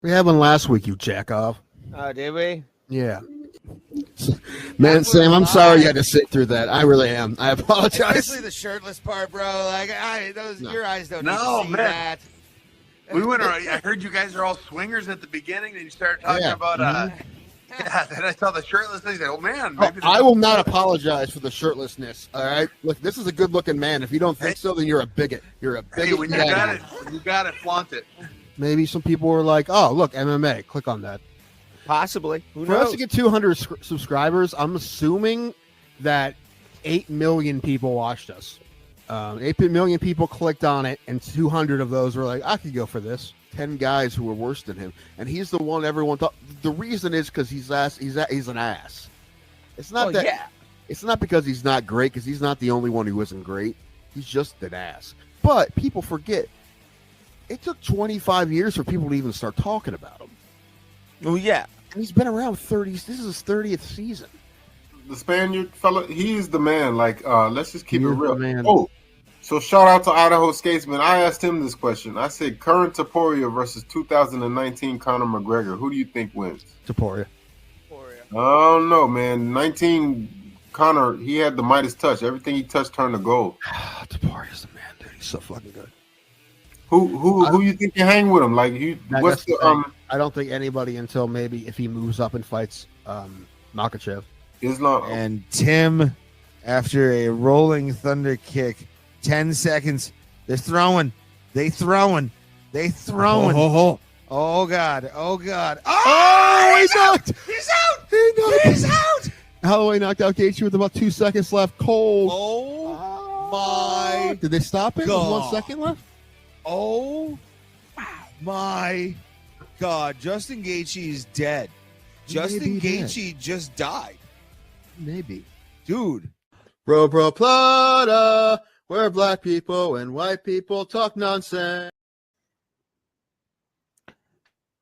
We had one last week, you jack off. Oh, did we? Yeah. Man, Sam, I'm sorry you had to sit through that. I really am. I apologize. Especially the shirtless part, bro. Like, your eyes don't need to No, see man. that. We went around. I heard you guys are all swingers at the beginning, and you started talking about yeah. Then I saw the shirtless thing. Oh man, maybe I will not apologize for the shirtlessness. All right, look, this is a good-looking man. If you don't think so, then you're a bigot. You're a bigot. Hey, when you got it, flaunt it. Maybe some people were like, "Oh, look, MMA. Click on that." Possibly. Who For knows? us to get 200 subscribers, I'm assuming that 8 million people watched us. 8 million people clicked on it, and 200 of those were like, "I could go for this." 10 guys who were worse than him, and he's the one everyone thought. The reason is because he's an ass. It's not It's not because he's not great, because he's not the only one who isn't great. He's just an ass. But people forget it took 25 years for people to even start talking about him. Oh yeah, and he's been around 30. This is his 30th season. The Spaniard fella, he's the man. Like, let's just keep it real. Man. Oh. So shout out to Idaho Skatesman. I asked him this question. I said, current Topuria versus 2019 Conor McGregor. Who do you think wins? Topuria. I don't know, man. 19 Conor, he had the Midas touch. Everything he touched turned to gold. Topuria's the man, dude. He's so fucking good. Who you think you hang with him? Like, what's the I don't think anybody until maybe if he moves up and fights Makachev. Islam and Tim, after a rolling thunder kick. 10 seconds. They're throwing. Oh, God. Oh, God. Oh, he's out. He's out. Holloway knocked out Gaethje with about 2 seconds left. Cold. Oh, my. Did they stop it? God. With 1 second left? Oh, my God. Justin Gaethje is dead. Justin Gaethje just died. Maybe. Dude. Bro, Plata. Where black people and white people talk nonsense.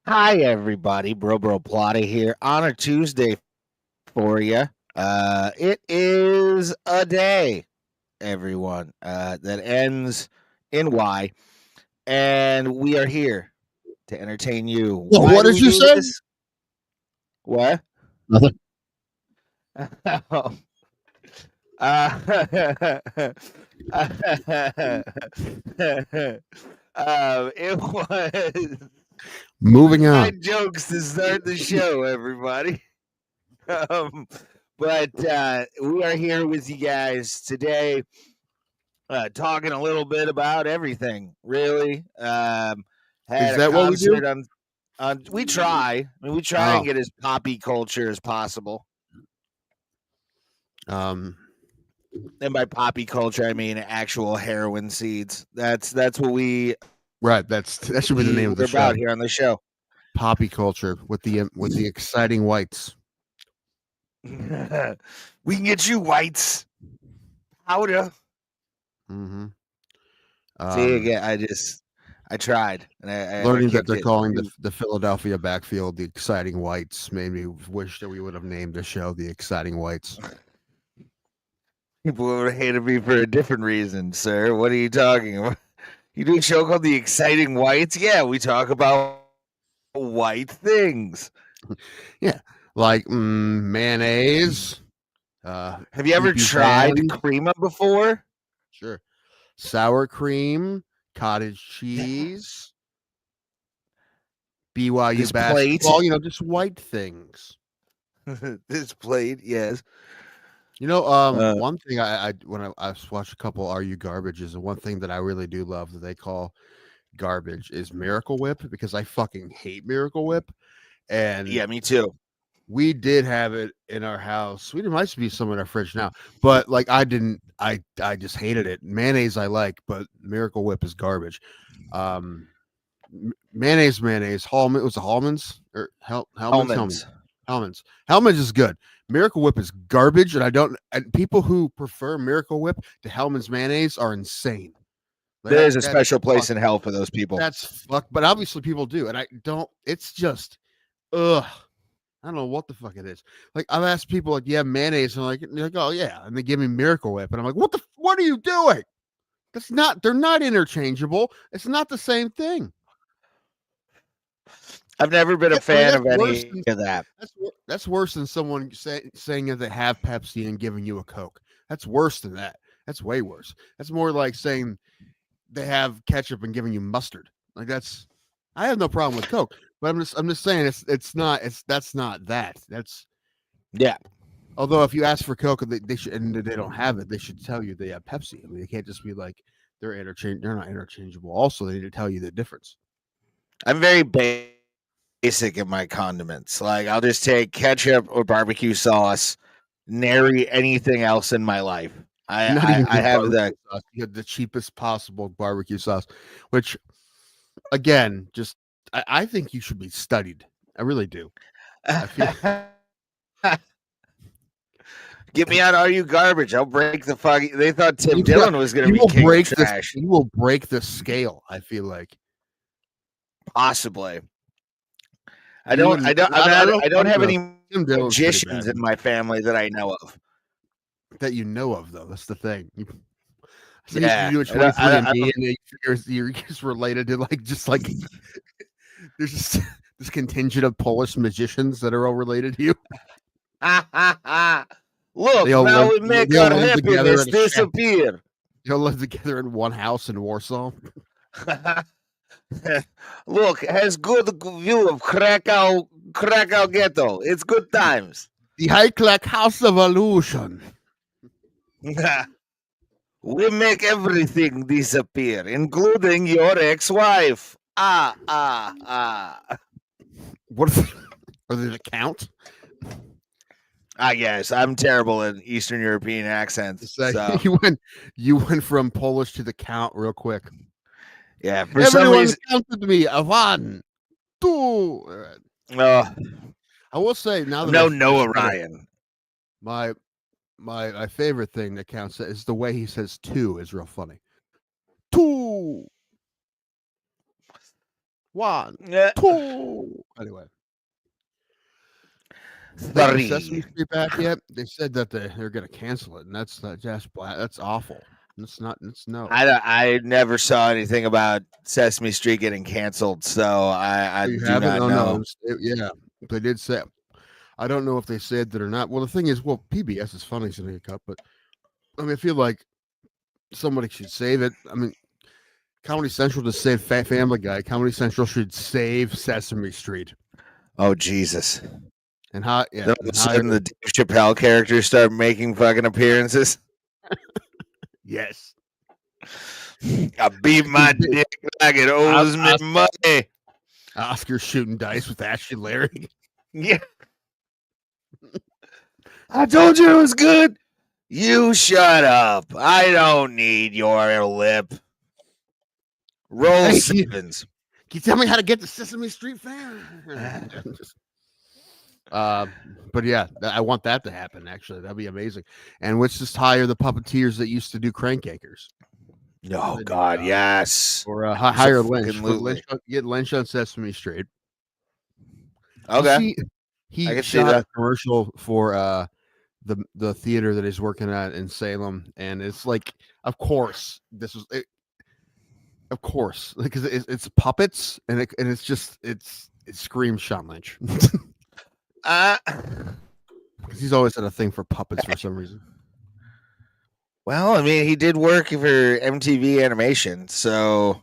Hi, everybody. Bro Plata here on a Tuesday for you. It is a day, everyone, that ends in Y, and we are here to entertain you. What did you say? This? What? Nothing. It was moving on. Jokes to start the show, everybody. But we are here with you guys today, talking a little bit about everything. Really, is that what we do? We try. I mean, we try and get as poppy culture as possible. And by poppy culture, I mean actual heroin seeds. That's what we. Right. That should be the name of the show. About here on the show. Poppy culture with the exciting whites. We can get you whites. Powder. Mm-hmm. See again. I tried, and I learning that they're calling the Philadelphia backfield the Exciting Whites made me wish that we would have named the show the Exciting Whites. People would have hated me for a different reason, sir. What are you talking about? You do a show called The Exciting Whites? Yeah, we talk about white things. Yeah, like mayonnaise. Have you ever tried crema before? Sure. Sour cream, cottage cheese, BYU basketball. You know, just white things. This plate, yes. You know, one thing when I watched a couple Are You Garbages, and one thing that I really do love that they call garbage is Miracle Whip, because I fucking hate Miracle Whip. And yeah, me too. We did have it in our house. There might be some in our fridge now, but like I just hated it. Mayonnaise I like, but Miracle Whip is garbage. Mayonnaise. Hellman, was it Hellman's or Hellman's? Hellman's is good. Miracle Whip is garbage, and people who prefer Miracle Whip to Hellman's mayonnaise are insane. There's a special place in hell for those people. That's fuck, but obviously people do, and I don't. It's just, ugh. I don't know what the fuck it is. Like I've asked people, like, yeah, mayonnaise, and they're like, oh yeah, and they give me Miracle Whip, and I'm like, what are you doing? They're not interchangeable. It's not the same thing. I've never been a fan of any of that. That's worse than someone saying that they have Pepsi and giving you a Coke. That's worse than that. That's way worse. That's more like saying they have ketchup and giving you mustard. Like that's. I have no problem with Coke, but I'm just saying that's not that. That's yeah. Although if you ask for Coke, they should, and they don't have it, they should tell you they have Pepsi. I mean, they can't just be like they're not interchangeable. Also, they need to tell you the difference. I'm very basic in my condiments. Like I'll just take ketchup or barbecue sauce, nary anything else in my life. I have sauce. You have the cheapest possible barbecue sauce, which again, just I think you should be studied. I really do. I feel get me out. Are you garbage? I'll break the fuck. They thought Tim Dillon was going to be king of trash. You will break the scale. I feel like possibly. I don't have any magicians in my family that I know of. That you know of, though. That's the thing. Yeah, you do a 23andMe and you're just related to there's just this contingent of Polish magicians that are all related to you. Look, now we make our happiness disappear. They'll live together in one house in Warsaw. Look, has good view of Krakow ghetto. It's good times. The High-Clack House of Illusion. We make everything disappear, including your ex-wife. What if, are they the Count? I guess I'm terrible in Eastern European accents. So. You went from Polish to the Count real quick. Yeah, for some reason, counted to me. 1, 2. I will say now that Noah Ryan. My favorite thing that counts is the way he says 2 is real funny. 2, 1, 2. Anyway. Sesame Street back yet? They said that they're going to cancel it, and that's awful. It's no. I never saw anything about Sesame Street getting canceled, so I do not know. No. Yeah, they did say. I don't know if they said that or not. Well, the thing is, PBS is funny to get cut, but I mean, I feel like somebody should save it. I mean, Comedy Central just saved Family Guy. Comedy Central should save Sesame Street. Oh Jesus! And all of a sudden the Dave Chappelle characters start making fucking appearances. Yes. I beat my dick like it owes me money. Oscar shooting dice with Ashley Larry. Yeah. I told you it was good. You shut up. I don't need your lip. Roll sevens. Can you tell me how to get to Sesame Street fan? But yeah, I want that to happen. Actually, that'd be amazing. And let's just hire the puppeteers that used to do Crank Acres. Oh God, yes. Or hire Lynch. Get Lynch on Sesame Street. Okay. He shot a commercial for the theater that he's working at in Salem, and it's like, of course, this is it. Of course, because it's puppets, and it screams Sean Lynch. Because he's always had a thing for puppets for some reason. Well, I mean, he did work for MTV Animation, so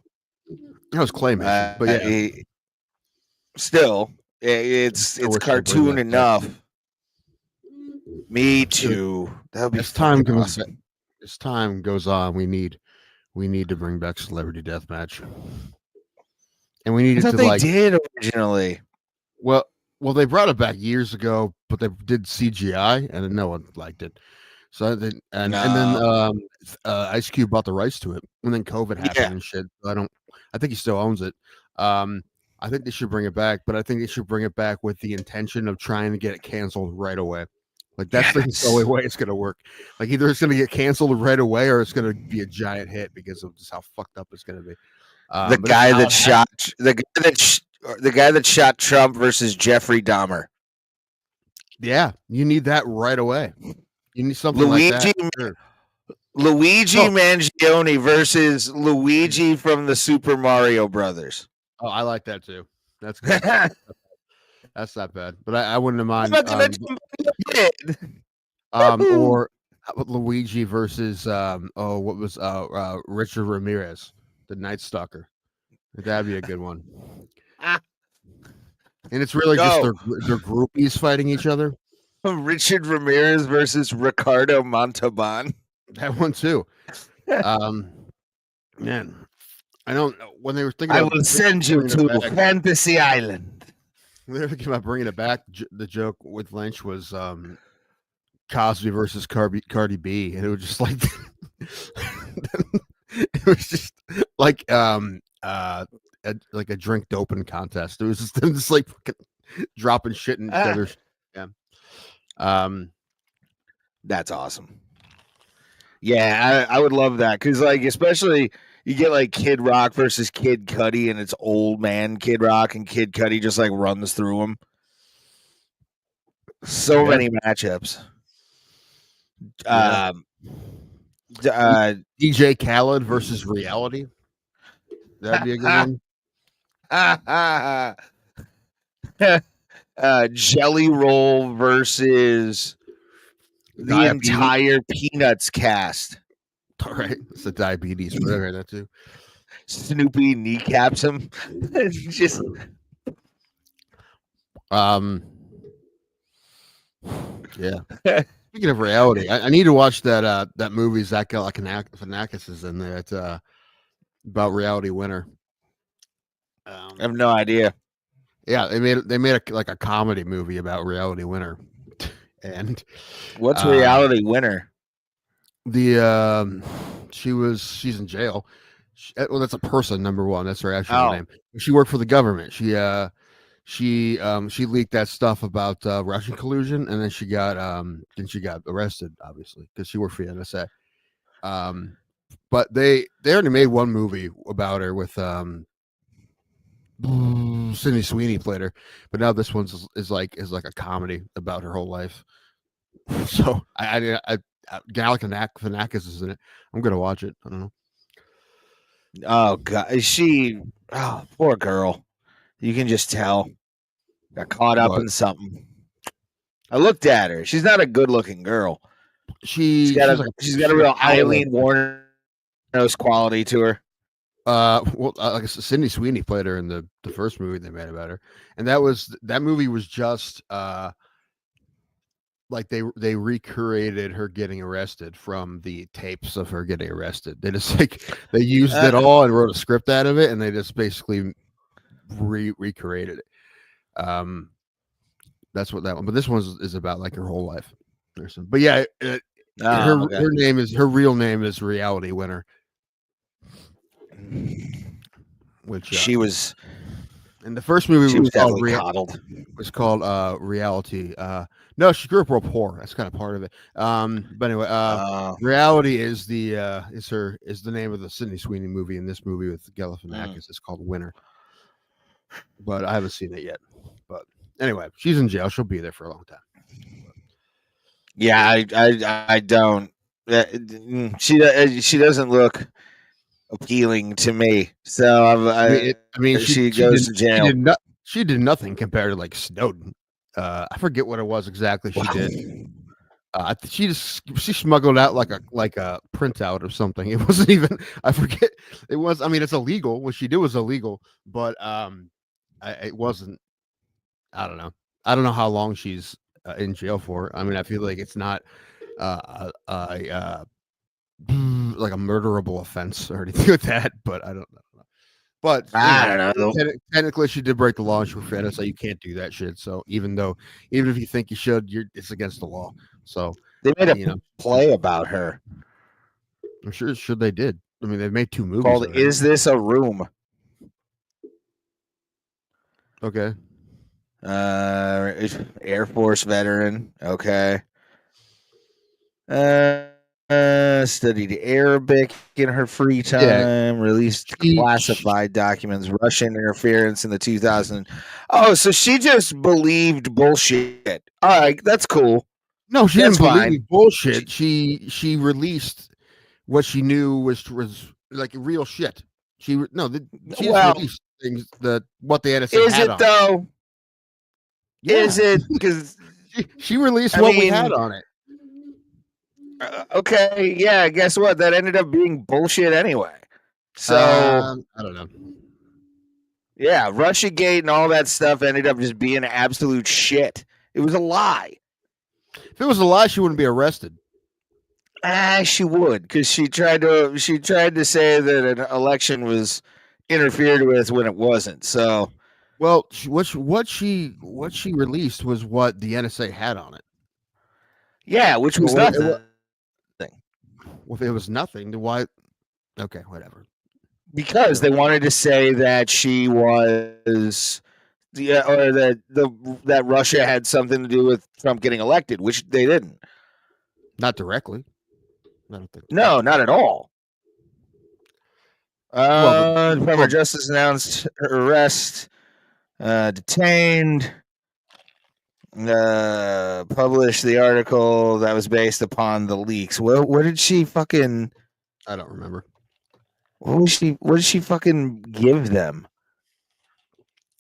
that was claymation, but yeah, it's cartoon enough. Me too. That would be as time goes on. We need to bring back Celebrity Deathmatch, and we needed to they did originally. Well, they brought it back years ago, but they did CGI, and no one liked it. So then, and then Ice Cube bought the rights to it, and then COVID happened and shit. I think he still owns it. I think they should bring it back, but I think they should bring it back with the intention of trying to get it canceled right away. Like that's the only way it's gonna work. Like either it's gonna get canceled right away, or it's gonna be a giant hit because of just how fucked up it's gonna be. The guy that shot Trump versus Jeffrey Dahmer. Yeah, you need that right away. You need something like that. Sure. Luigi Mangione versus Luigi from the Super Mario Brothers. Oh, I like that too. That's good. That's not bad. But I wouldn't have mind. Or how about Luigi versus what was Richard Ramirez, the Night Stalker. That'd be a good one. And it's really just their groupies fighting each other. Richard Ramirez versus Ricardo Montalban. That one too. Man, I don't know when they were thinking. I will send you to Fantasy Island. When they were thinking about bringing it back, the joke with Lynch was Cosby versus Cardi B, and it was just like it was just like like a drink doping contest. It was just like dropping shit in each other's. Yeah. That's awesome. Yeah, I would love that because, like, especially you get like Kid Rock versus Kid Cudi, and it's old man Kid Rock, and Kid Cudi just like runs through them. So many matchups. DJ Khaled versus Reality. That'd be a good one. Jelly Roll versus the entire Peanuts cast. All right, it's the diabetes. Whatever that too. Snoopy kneecaps him. Just yeah. Speaking of reality, I need to watch that movie Zach Galifianakis is in there. It's about Reality Winner. I have no idea. Yeah, they made a comedy movie about Reality Winner. And what's Reality Winner? She's in jail. Well, that's a person, number one. That's her actual name. She worked for the government. She leaked that stuff about Russian collusion, and then she got arrested, obviously, because she worked for the NSA. But they already made one movie about her with Sydney Sweeney played her, but now this one is like a comedy about her whole life. So Galifianakis is in it. I'm gonna watch it. I don't know. Oh God, poor girl. You can just tell. Got caught up in something. I looked at her. She's not a good-looking girl. She's got a real Eileen Wuornos quality to her. Well, like I said, Sydney Sweeney played her in the first movie they made about her, and that movie was just like they recreated her getting arrested from the tapes of her getting arrested. They just they used it all and wrote a script out of it, and they just basically recreated it. That's what that one. But this one is about like her whole life. But yeah, her real name is Reality Winner. Which she was in the first movie. Was called Reality. No, she grew up real poor. That's kind of part of it. But anyway, Reality is the name of the Sydney Sweeney movie. In this movie with Galifianakis, it's called Winner. But I haven't seen it yet. But anyway, she's in jail. She'll be there for a long time. Yeah, I don't. She doesn't look appealing to me. So she goes to jail. She did nothing compared to like Snowden. I forget what it was exactly she did. She smuggled out like a printout of something. It wasn't even. I forget. It was. I mean, it's illegal. What she did was illegal, but it wasn't. I don't know. I don't know how long she's in jail for. I mean, I feel like it's not like a murderable offense or anything like that. But I don't know. But I don't know. Technically, she did break the law. She was fair, so you can't do that shit. So even if you think you should, it's against the law. So they made a play about her. I'm sure they did. I mean, they've made two movies called "Is This a Room?" Okay. Air Force veteran. Okay. Studied Arabic in her free time. Yeah. Released classified documents. Russian interference in the 2000. Oh, so she just believed bullshit. All right, that's cool. No, she didn't believe bullshit. She released what she knew was like real shit. She released things that what the NSA Is had it on. though? Yeah. Is it? Because She released what we had on it. Okay, yeah. Guess what? That ended up being bullshit anyway. So I don't know. yeah, Russiagate and all that stuff ended up just being absolute shit. It was a lie. If it was a lie, she wouldn't be arrested. She would, because she tried to say that an election was interfered with when it wasn't. So, well, what she released was what the NSA had on it. Yeah, which was nothing. Well, if it was nothing, then why? Okay, whatever. Because they wanted to say that she was or that Russia had something to do with Trump getting elected, which they didn't. Not directly. I don't think. No, not at all. Department of Justice announced her arrest, detained, published the article that was based upon the leaks. What did she fucking? I don't remember. What did she fucking give them?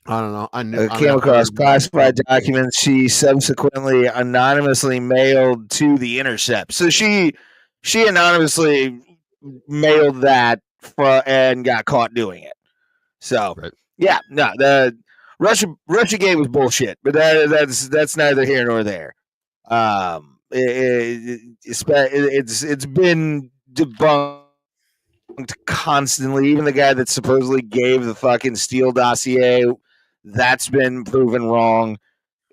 I don't know. Came across classified documents she subsequently anonymously mailed to The Intercept. So she anonymously mailed that and got caught doing it. So yeah, no, the Russiagate was bullshit, but that's neither here nor there. It's been debunked constantly. Even the guy that supposedly gave the fucking Steele dossier, that's been proven wrong.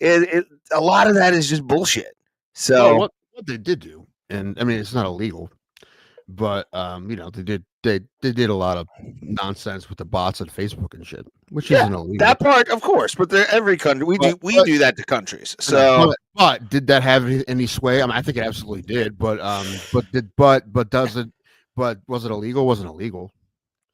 A lot of that is just bullshit. So what they did do, and I mean it's not illegal, but they did a lot of nonsense with the bots on Facebook and shit, which isn't illegal. That part, of course, but every country we do that to countries. So, but did that have any sway? I mean, I think it absolutely did. But was it illegal? Wasn't illegal.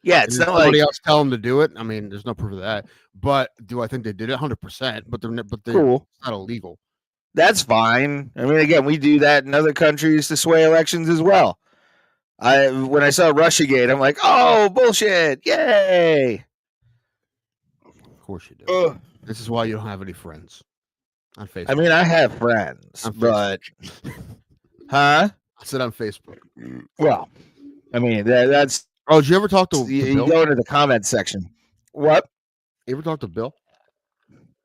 Yeah, it's not somebody like else tell them to do it. I mean, there's no proof of that. But do I think they did it 100%? But they're cool. It's not illegal. That's fine. I mean, again, we do that in other countries to sway elections as well. When I saw Russiagate, I'm like, oh, bullshit. Yay. Of course you do. This is why you don't have any friends on Facebook. I mean, I have friends, but huh? I said on Facebook. Well, I mean, that's. Oh, did you ever talk to you go into the comment section? What? You ever talk to Bill?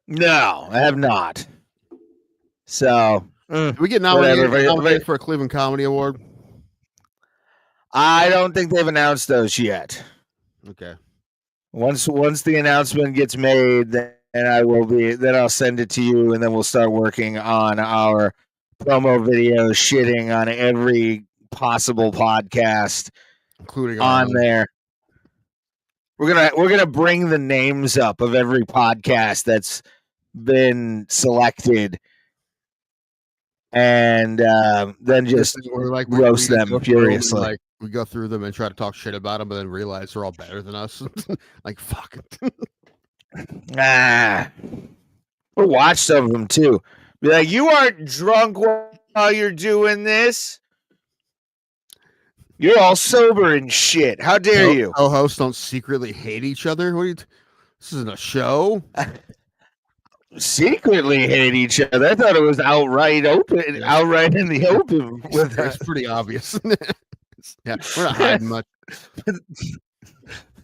No, I have not. So, did we get nominated for a Cleveland Comedy Award? I don't think they've announced those yet. Okay. Once the announcement gets made, then I'll send it to you, and then we'll start working on our promo video, shitting on every possible podcast, including on there. We're gonna bring the names up of every podcast that's been selected, and then just roast them furiously. We go through them and try to talk shit about them, but then realize they're all better than us. Like fuck it. We'll watch some of them too. Be like, you aren't drunk while you're doing this. You're all sober and shit. How dare you? Co-hosts don't secretly hate each other. This isn't a show. Secretly hate each other. I thought it was outright open, outright in the open. It's pretty obvious. Yeah, we're not hiding much.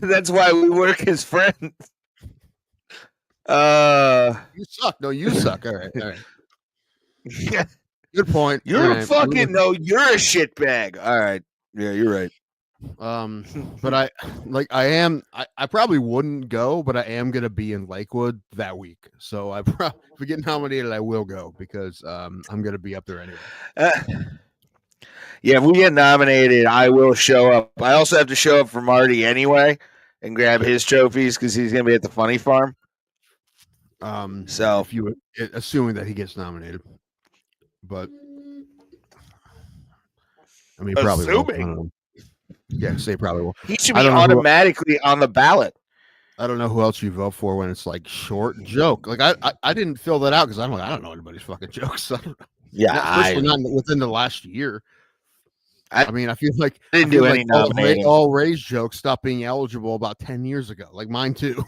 That's why we work as friends. You suck. No, you suck. All right. Yeah. Good point. You're a shitbag. All right. Yeah, you're right. But I probably wouldn't go, but I am gonna be in Lakewood that week. So if we get nominated, I will go because I'm gonna be up there anyway. Yeah, if we get nominated, I will show up. I also have to show up for Marty anyway and grab his trophies because he's gonna be at the Funny Farm. So if you assuming that he gets nominated, but I mean, probably will. Yeah, say probably will. He should be automatically on the ballot. I don't know who else you vote for when it's like short joke. Like I didn't fill that out because I don't know anybody's fucking jokes. I don't know. Yeah, especially not within the last year. I mean, I feel like I didn't do any nominating. All Ray's jokes stopped being eligible about 10 years ago. Like mine too.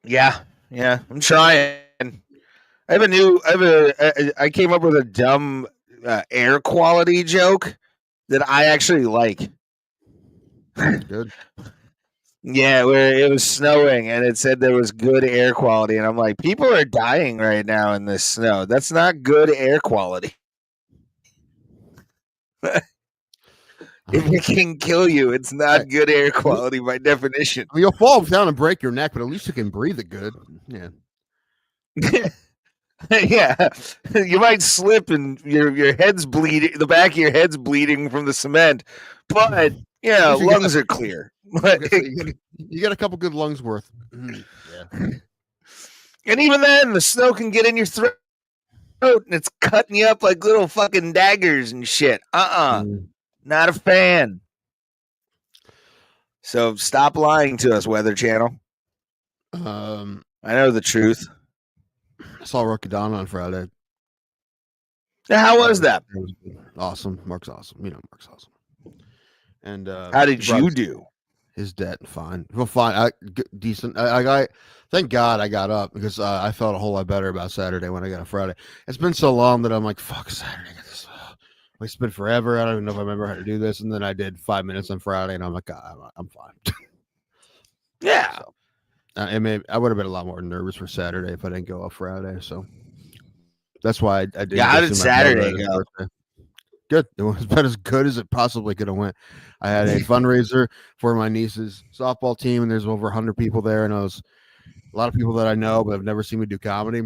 Yeah, I'm trying. I came up with a dumb air quality joke that I actually like. Good. Yeah, where it was snowing and it said there was good air quality, and I'm like, people are dying right now in this snow. That's not good air quality. If it can kill you, it's not good air quality by definition. I mean, you'll fall down and break your neck, but at least you can breathe it good. Yeah. Yeah, you might slip and your head's bleeding. The back of your head's bleeding from the cement, but yeah, lungs are clear. You get a couple good lungs worth. Yeah. And even then, the snow can get in your throat and it's cutting you up like little fucking daggers and shit. Not a fan. So stop lying to us, Weather Channel. I know the truth. I saw Rookie Don on Friday. How was that? Awesome. Mark's awesome. Mark's awesome. And how did you do? His debt, fine. Well, fine. Decent. I thank God I got up because I felt a whole lot better about Saturday when I got on Friday. It's been so long that I'm like, fuck Saturday. It's been forever. I don't even know if I remember how to do this. And then I did 5 minutes on Friday, and I'm like, I'm fine. Yeah. So, I would have been a lot more nervous for Saturday if I didn't go up Friday. So that's why I did. Yeah, how did Saturday go? Good. It was about as good as it possibly could have went. I had a fundraiser for my niece's softball team, and there's over 100 people there, and it was a lot of people that I know, but have never seen me do comedy.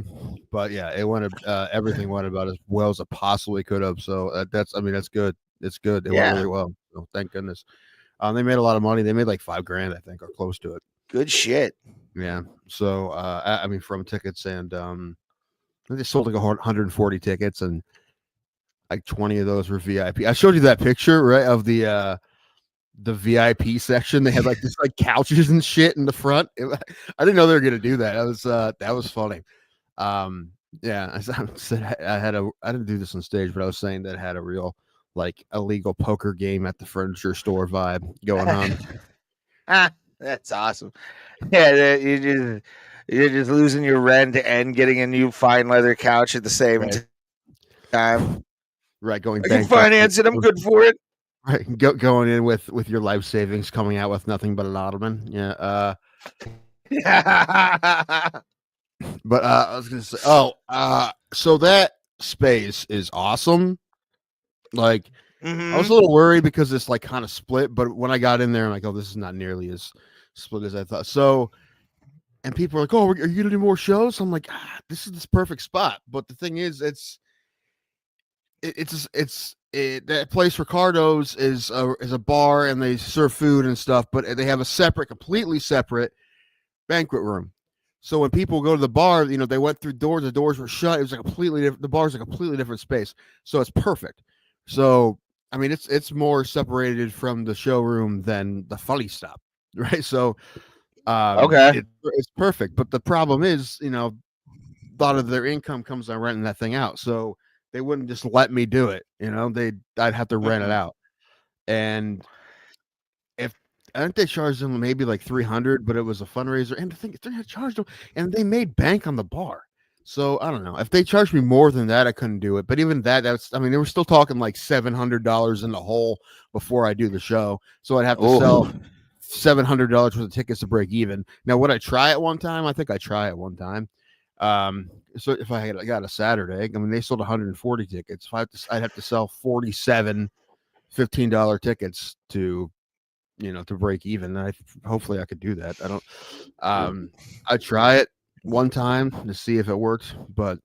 But yeah, it went. Everything went about as well as it possibly could have. So that's good. It's good. It went really well. So thank goodness. They made a lot of money. They made like $5,000, I think, or close to it. Good shit. Yeah. So from tickets, and they sold like 140 tickets, and like 20 of those were VIP. I showed you that picture, right, of the VIP section. They had like this like couches and shit in the front. I didn't know they were gonna do that. That was funny. Yeah, I said I didn't do this on stage, but I was saying that it had a real like illegal poker game at the furniture store vibe going on. That's awesome. Yeah, you're just losing your rent and getting a new fine leather couch at the same time. Right, going. I can finance it. I'm good for it. Right, going in with your life savings, coming out with nothing but an ottoman. Yeah. But I was gonna say, so that space is awesome. Like, I was a little worried because it's like kind of split, but when I got in there, I'm like, oh, this is not nearly as split as I thought. So, and people are like, oh, are you gonna do more shows? I'm like, this is this perfect spot. But the thing is, that place Ricardo's is a bar, and they serve food and stuff, but they have a completely separate banquet room. So when people go to the bar, they went through doors, the doors were shut. It was like completely different. The bar's a completely different space. So it's perfect. So, I mean, it's more separated from the showroom than the Funny Stop, right? So, okay, it's perfect. But the problem is, a lot of their income comes on renting that thing out. So they wouldn't just let me do it. I'd have to rent it out. And I think they charged them maybe like $300, but it was a fundraiser. And I think they had charged them, and they made bank on the bar. So I don't know if they charged me more than that, I couldn't do it. But even they were still talking like $700 in the hole before I do the show. So I'd have to sell $700 worth of tickets to break even. Now, would I try it one time? I think I try it one time. So if I got a Saturday, they sold 140 tickets. I'd have to sell 47 $15 tickets to break even. Hopefully I could do that. I don't. I try it one time to see if it works, but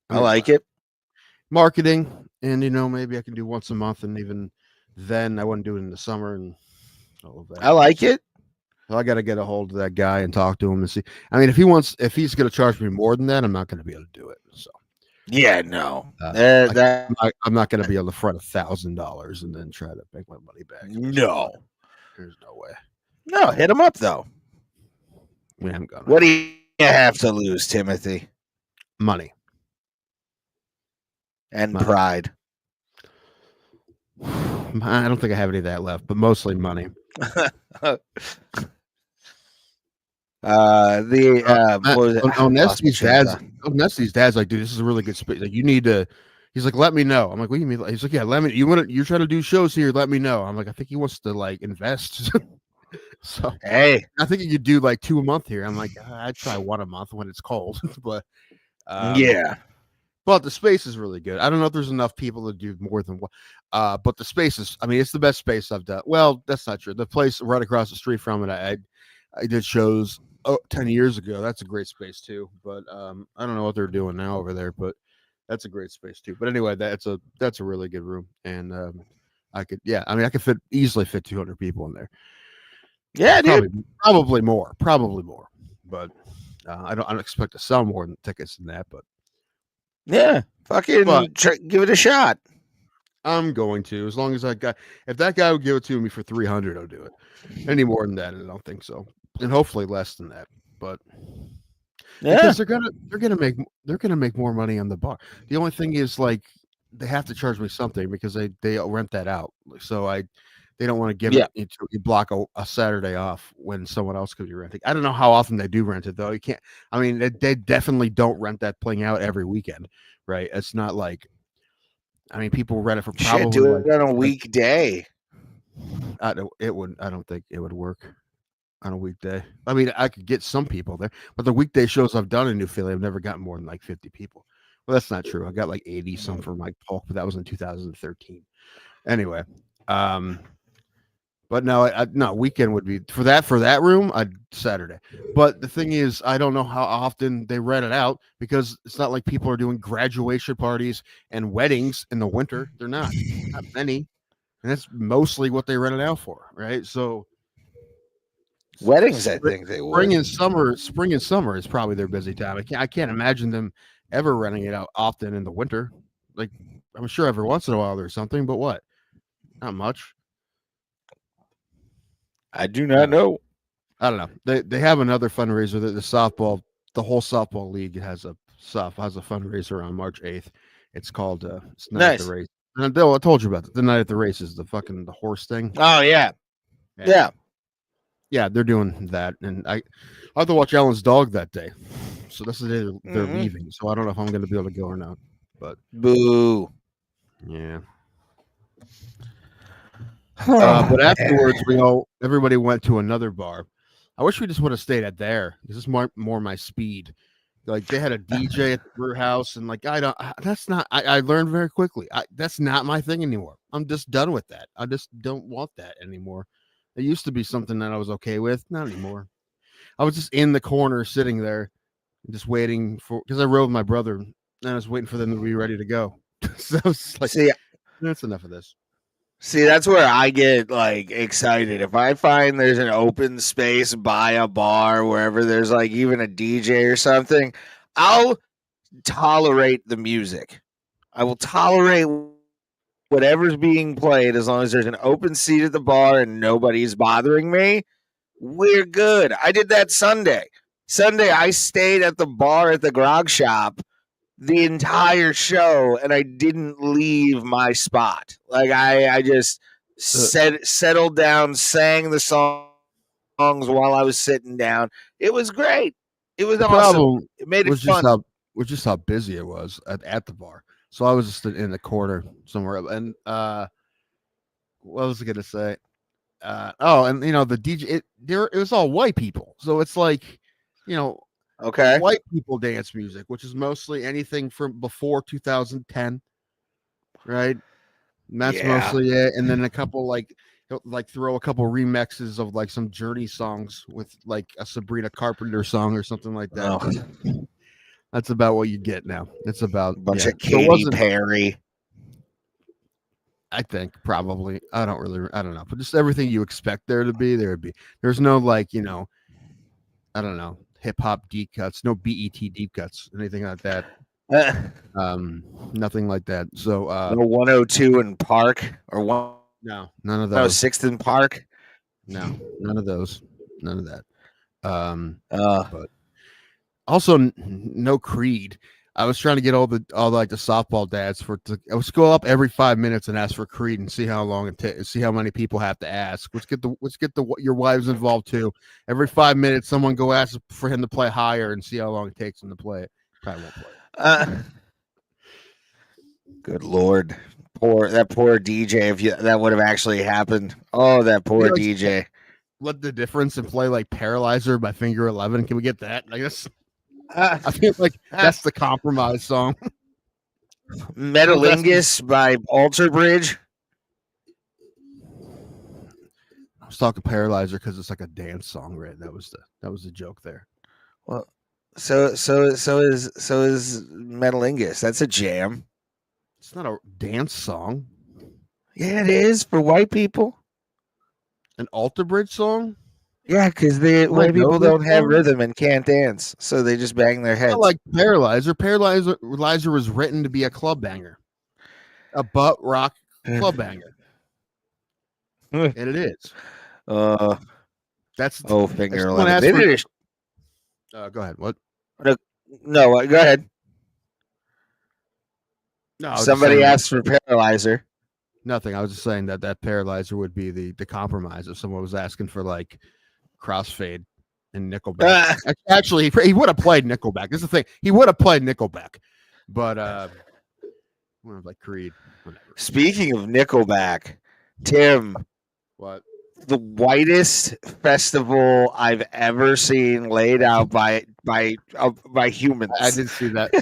I like it. Marketing, and maybe I can do once a month, and even then I wouldn't do it in the summer and all of that. I like it. So I got to get a hold of that guy and talk to him and see. If he's going to charge me more than that, I'm not going to be able to do it. So yeah, no, I'm not going to be able to front $1,000 and then try to make my money back. No, there's no way. No, hit him up though. We haven't gone. What do you have to lose, Timothy? Money and pride. I don't think I have any of that left, but mostly money. What was it? Nestie's dad's like, dude, this is a really good space. Like, you need to. He's like, let me know. I'm like, what do you mean? He's like, yeah, let me. You're trying to do shows here. Let me know. I'm like, I think he wants to like invest. So Hey, I think you could do like 2 a month here. I'm like, I'd try 1 a month when it's cold, but yeah. But the space is really good. I don't know if there's enough people to do more than one. But the space is, I mean, it's the best space I've done. Well, that's not true. The place right across the street from it, I did shows 10 years ago. That's a great space too. But I don't know what they're doing now over there, but that's a great space too. But anyway, that's a really good room. And I could easily fit 200 people in there. Yeah, dude. Probably more. But I don't expect to sell more than tickets than that, but yeah, give it a shot. I'm going to, as long as if that guy would give it to me for 300, I'll do it. Any more than that, I don't think so, and hopefully less than that. But because they're gonna make more money on the bar. The only thing is, like, they have to charge me something because they rent that out. So they don't want to give it to block a Saturday off when someone else could be renting. I don't know how often they do rent it though. You can't. I mean, they definitely don't rent that playing out every weekend, right? It's not like. I mean, people rent it for probably do it on a weekday. I don't think it would work on a weekday. I mean, I could get some people there, but the weekday shows I've done in New Philly, I've never gotten more than like 50 people. Well, that's not true. I got like 80 some for Mike Polk, but that was in 2013. Anyway, but no, weekend would be for that room. Saturday. But the thing is, I don't know how often they rent it out because it's not like people are doing graduation parties and weddings in the winter. They're not many, and that's mostly what they rent it out for, right? So weddings, I think they would. Spring and summer is probably their busy time. I can't imagine them ever renting it out often in the winter. Like, I'm sure every once in a while there's something, but what? Not much. I do not know. I don't know. They have another fundraiser that the whole softball league has a fundraiser on March 8th. It's called it's Night at the Race. And I told you about it. The Night at the Race is the horse thing. Oh yeah. Yeah, they're doing that, and I have to watch Ellen's dog that day. So this is the day they're leaving. So I don't know if I'm going to be able to go or not. But boo. Yeah. But afterwards, everybody went to another bar. I wish we just would have stayed at there. This is more my speed. Like, they had a DJ at the brew house, and like, I learned very quickly. That's not my thing anymore. I'm just done with that. I just don't want that anymore. It used to be something that I was okay with. Not anymore. I was just in the corner sitting there, just waiting because I rode with my brother, and I was waiting for them to be ready to go. So I was like, that's enough of this. See, that's where I get like excited. If I find there's an open space by a bar, wherever there's like even a DJ or something, I'll tolerate the music. I will tolerate whatever's being played as long as there's an open seat at the bar and nobody's bothering me. We're good. I did that Sunday. I stayed at the bar at the grog shop the entire show, and I didn't leave my spot. Like, I just settled down, sang the songs while I was sitting down. It was great. It was awesome. It made it fun. Just how busy it was at the bar. So I was just in the corner somewhere. And what was I going to say? And the DJ, it was all white people. So it's like, okay, white people dance music, which is mostly anything from before 2010, right? And that's mostly it. And then a couple like throw a couple remixes of like some Journey songs with like a Sabrina Carpenter song or something like that. Oh. That's about what you get now. It's about a bunch of Katy Perry. I think probably. I don't know, but just everything you expect there to be, there's no like, I don't know, hip hop deep cuts, no BET deep cuts, anything like that. Nothing like that. So no 102 in Park or one. No, none of those. 6th in Park. No, none of those. None of that. But also no Creed. I was trying to get all the softball dads I was go up every 5 minutes and ask for Creed and see how long it takes, see how many people have to ask. Let's get your wives involved too. Every 5 minutes, someone go ask for him to play higher and see how long it takes him to play it. Probably won't play it. Good Lord. Poor DJ. If that would have actually happened. Oh, that poor DJ. What the difference and play like Paralyzer by Finger 11? Can we get that? I guess I feel like that's the compromise song. Metalingus by Alter Bridge. I was talking Paralyzer because it's like a dance song, right? That was the joke there. Well, so is Metalingus. That's a jam. It's not a dance song. Yeah, it is for white people. An Alter Bridge song? Yeah, because white people don't have rhythm and can't dance, so they just bang their heads. Not like Paralyzer. Paralyzer was written to be a club banger, a butt rock club banger, and it is. That's Finger 11. Go ahead. What? No, go ahead. No, somebody asked for Paralyzer. Nothing. I was just saying that Paralyzer would be the compromise if someone was asking for like Crossfade and Nickelback. Actually, he would have played Nickelback. This is the thing. He would have played Nickelback, but like Creed. Whatever. Speaking of Nickelback, Tim, what? The whitest festival I've ever seen laid out by humans. I didn't see that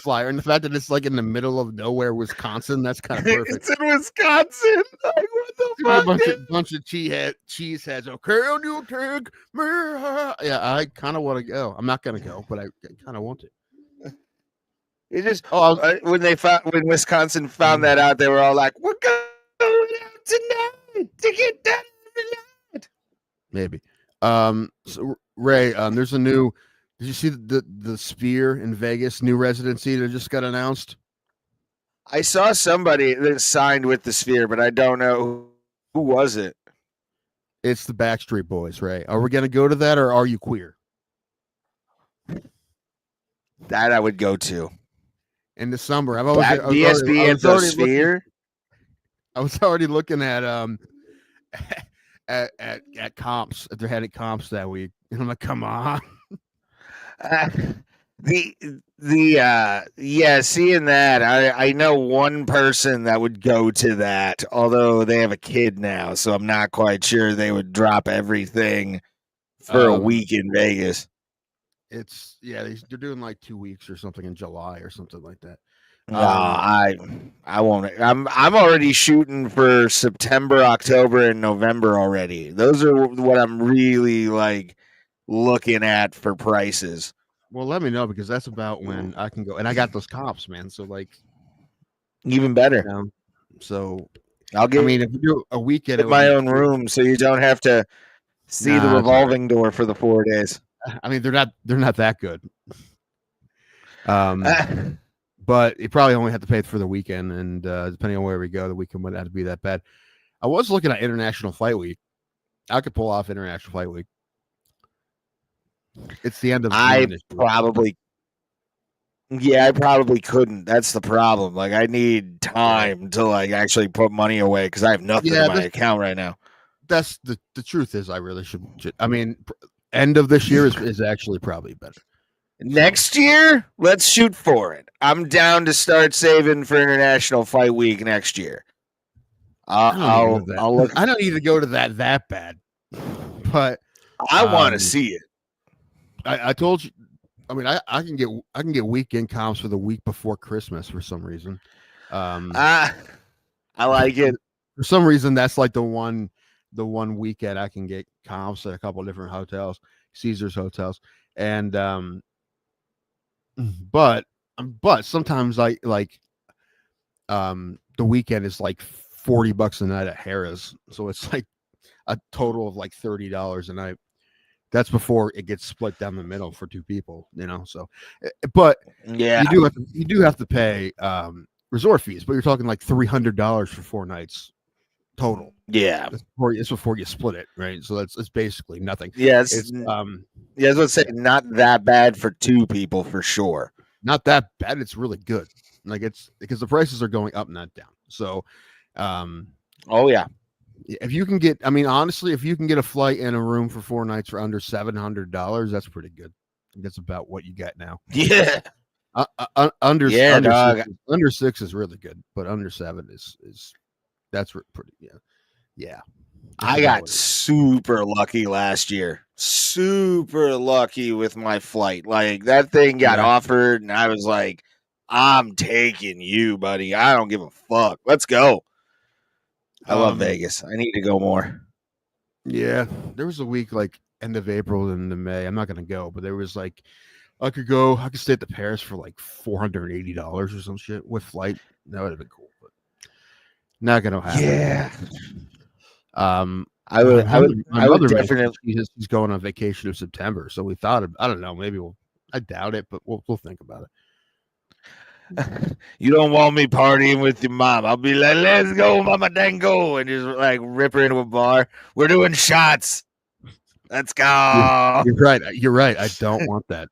flyer, and the fact that it's like in the middle of nowhere, Wisconsin. That's kind of perfect. It's in Wisconsin. Like, what the fuck? Bunch of cheese heads. Okay, you take me. Yeah, I kind of want to go. I'm not gonna go, but I kind of want to. It just when Wisconsin found that out, they were all like, "We're going out tonight to get that." Maybe. So Ray, there's a new. Did you see the Sphere in Vegas new residency that just got announced? I saw somebody that signed with the Sphere, but I don't know who was it. It's the Backstreet Boys, Ray. Are we gonna go to that, or are you queer? That I would go to in the summer. BSB at the Sphere. I was already looking at at comps. They're having comps that week, and I'm like, come on. Seeing that, I know one person that would go to that, although they have a kid now, so I'm not quite sure they would drop everything for a week in Vegas. They're doing like 2 weeks or something in July or something like that. No, I won't. I'm already shooting for September, October, and November already. Those are what I'm really like looking at for prices. Well, let me know, because that's about when I can go, and I got those comps, man. So like, even better. So I'll get. I mean, if you do a weekend in my own room, so you don't have to see the revolving door for the 4 days. I mean, they're not that good. But you probably only have to pay for the weekend, and depending on where we go, the weekend wouldn't have to be that bad. I was looking at International Fight Week. I could pull off International Fight Week. It's the end of. I probably couldn't. That's the problem. Like, I need time to like actually put money away because I have nothing in my account right now. That's the truth. Is I really should. I mean, end of this year is actually probably better. Next year, let's shoot for it. I'm down to start saving for International Fight Week next year. I'll look. I don't need to go to that bad, but I want to see it. I told you. I mean, I can get weekend comps for the week before Christmas for some reason. I like it. For some reason, that's like the one weekend I can get comps at a couple of different hotels, Caesars hotels, and but sometimes I like the weekend is like $40 a night at Harrah's, so it's like a total of like $30 a night. That's before it gets split down the middle for two people, so but yeah, you do have to pay resort fees, but you're talking like $300 for 4 nights total. Yeah, it's before you split it, right? So it's basically nothing. Yeah, I was going to say not that bad for 2 people for sure. not that bad. It's really good. Like it's because the prices are going up, not down. So, oh yeah, if you can get, I mean, honestly, if you can get a flight and a room for 4 nights for under $700, that's pretty good. That's about what you get now. Yeah. Under dog. under 6 is really good, but under 7 is that's pretty yeah. I got super lucky last year. Super lucky with my flight. Like that thing got offered, and I was like, "I'm taking you, buddy. I don't give a fuck. Let's go." I love Vegas. I need to go more. Yeah, there was a week like end of April into May. I'm not gonna go, but there was like I could stay at the Paris for like $480 or some shit with flight. That would have been cool, but not gonna happen. Yeah. I would definitely. She's going on vacation in September, so we thought I don't know, maybe I doubt it, but we'll think about it. You don't want me partying with your mom. I'll be like, let's go, mama dango, and just like rip her into a bar. We're doing shots. Let's go. You're right. You're right. I don't want that.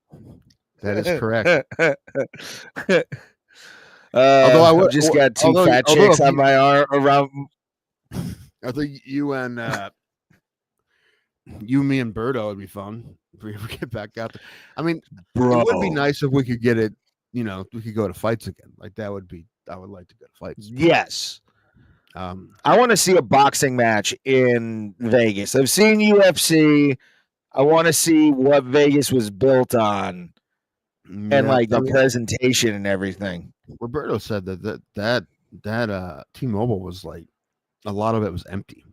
That is correct. Although I just got two fat chicks on my arm around. I think you and me and Birdo would be fun if we ever get back out there. I mean, Bro. It would be nice if we could get it. You know, we could go to fights again. Like that would be. I would like to go to fights. Yes. I want to see a boxing match in Vegas. I've seen UFC. I want to see what Vegas was built on, and like the presentation and everything. Roberto said that T-Mobile was like a lot of it was empty.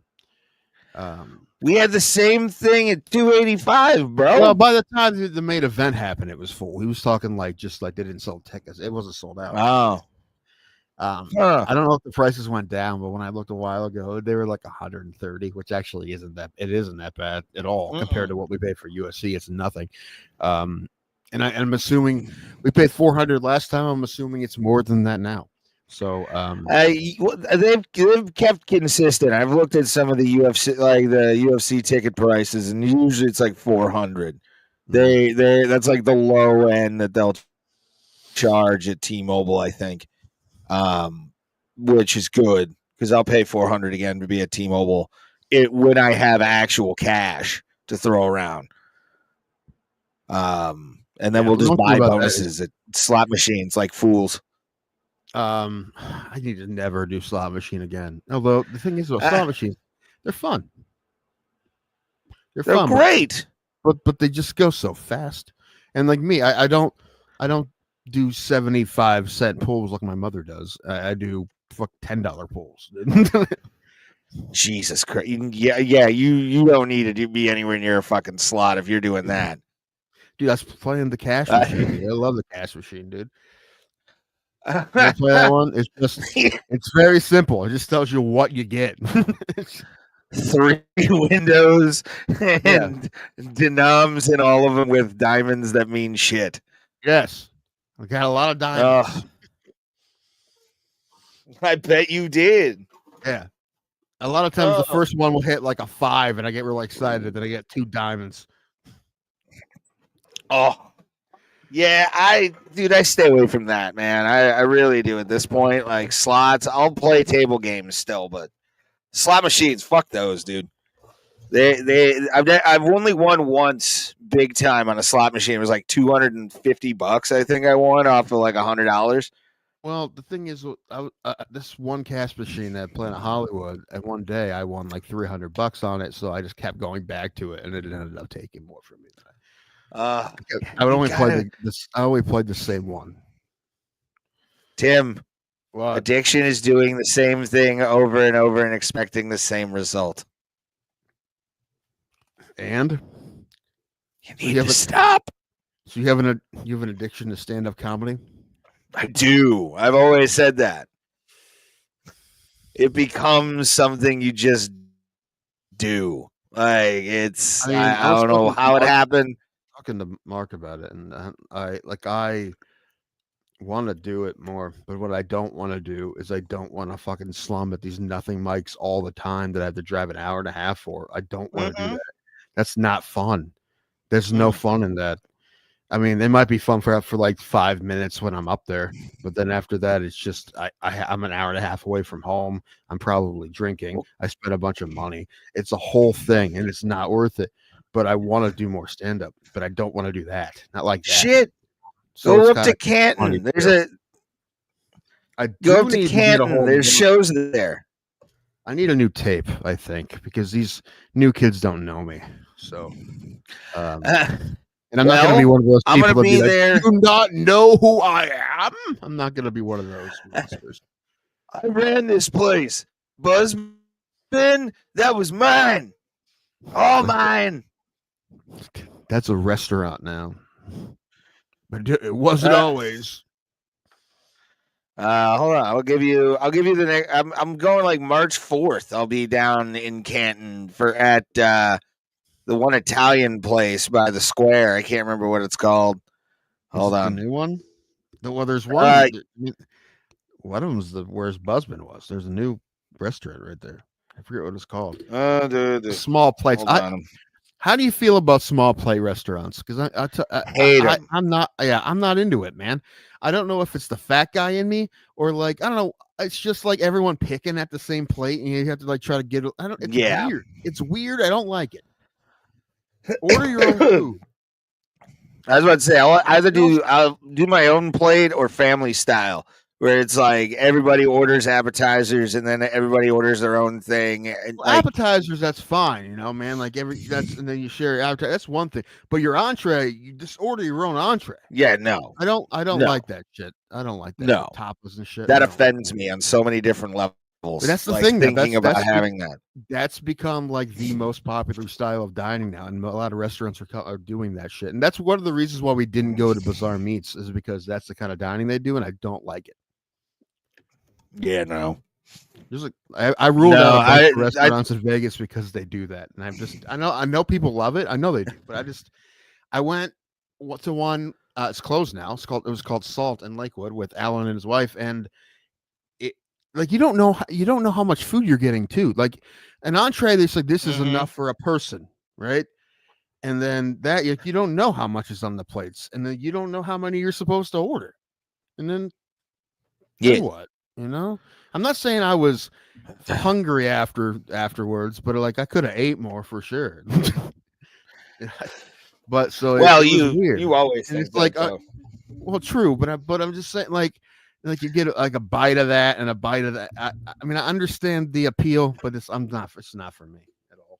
We had the same thing at 285, bro. Well, by the time the main event happened, it was full. He was talking like just like they didn't sell tickets. It wasn't sold out. Oh. I don't know if the prices went down, but when I looked a while ago, they were like 130, which actually isn't that bad at all compared to what we paid for USC. It's nothing. And I'm assuming we paid 400 last time. I'm assuming it's more than that now. So they've kept consistent. I've looked at some of the UFC ticket prices, and usually it's like 400. That's like the low end that they'll charge at T-Mobile, I think. Which is good because I'll pay 400 again to be at T-Mobile when I have actual cash to throw around. And then we'll just buy bonuses at slot machines like fools. I need to never do slot machine again. Although the thing is, slot machines, they're fun. They're fun, great, but they just go so fast. And like me, I don't do 75-cent pulls like my mother does. I do $10 pulls. Jesus Christ! Yeah. You don't need to be anywhere near a fucking slot if you're doing that, dude. That's playing the cash machine. I love the cash machine, dude. You play that one? It's very simple. It just tells you what you get. 3 windows and denoms and all of them with diamonds that mean shit. Yes. I got a lot of diamonds. I bet you did. Yeah. A lot of times the first one will hit like a 5 and I get really excited that I get 2 diamonds. Oh. Yeah, I stay away from that, man. I really do at this point. Like slots, I'll play table games still, but slot machines, fuck those, dude. I've only won once big time on a slot machine. It was like $250. I think I won off of like $100. Well, the thing is, this one cash machine that I played at Hollywood, and one day I won like $300 on it, so I just kept going back to it, and it ended up taking more from me. I would only play this. I only played the same one. Tim, addiction is doing the same thing over and over and expecting the same result. And you need to stop. So you have an addiction to stand-up comedy? I do. I've always said that. It becomes something you just do. Like it's. I don't know how it happened. Talking to Mark about it, and I want to do it more, but what I don't want to do is I don't want to fucking slum at these nothing mics all the time that I have to drive an hour and a half for. I don't want to do that. That's not fun. There's no fun in that. I mean, they might be fun for like 5 minutes when I'm up there, but then after that, it's just I'm an hour and a half away from home. I'm probably drinking. I spent a bunch of money. It's a whole thing, and it's not worth it. But I want to do more stand up, but I don't want to do that. Not like that. Shit. So Go it's up to kinda funny Canton. There's too. a I go do up to need to get a Canton. hold There's of shows there. I need a new tape, I think, because these new kids don't know me. So, and I'm not going to be one of those I'm people gonna that be be like, there. "Do you not know who I am?" I'm not going to be one of those monsters. I ran this place. Buzzman, that was mine. All mine. That's a restaurant now, but it wasn't always. Hold on. I'll give you the next. I'm going like March 4th. I'll be down in Canton at the one Italian place by the square. I can't remember what it's called. Hold on. The new one. Well, there's one. One of them's where's Buzzman was. There's a new restaurant right there. I forget what it's called. The small plates. How do you feel about small plate restaurants? Because I hate them. I'm not into it, man. I don't know if it's the fat guy in me or like I don't know. It's just like everyone picking at the same plate, and you have to like try to get. It's weird. It's weird. I don't like it. Order your own food. I was about to say I'll do my own plate or family style, where it's like everybody orders appetizers and then everybody orders their own thing. And appetizers, that's fine, man. Like and then you share your appetizer. That's one thing. But your entree, you just order your own entree. Yeah, no, I don't like that shit. I don't like that. No, tapas and shit. That offends me on so many different levels. But that's the thing. Thinking about having that. That's become like the most popular style of dining now, and a lot of restaurants are doing that shit. And that's one of the reasons why we didn't go to Bazaar Meats is because that's the kind of dining they do, and I don't like it. Yeah, no. There's I ruled out restaurants in Vegas because they do that, and I know people love it. I know they do, but I went to one. It's closed now. It was called Salt in Lakewood with Alan and his wife, and like you don't know how much food you're getting too. Like an entree, they say this is enough for a person, right? And then that you don't know how much is on the plates, and then you don't know how many you're supposed to order, and then what? I'm not saying I was hungry afterwards, but like I could have ate more for sure. But so it was weird. You always and think it's like well, true, but I'm just saying like you get like a bite of that and a bite of that. I mean, I understand the appeal, but it's not for me at all.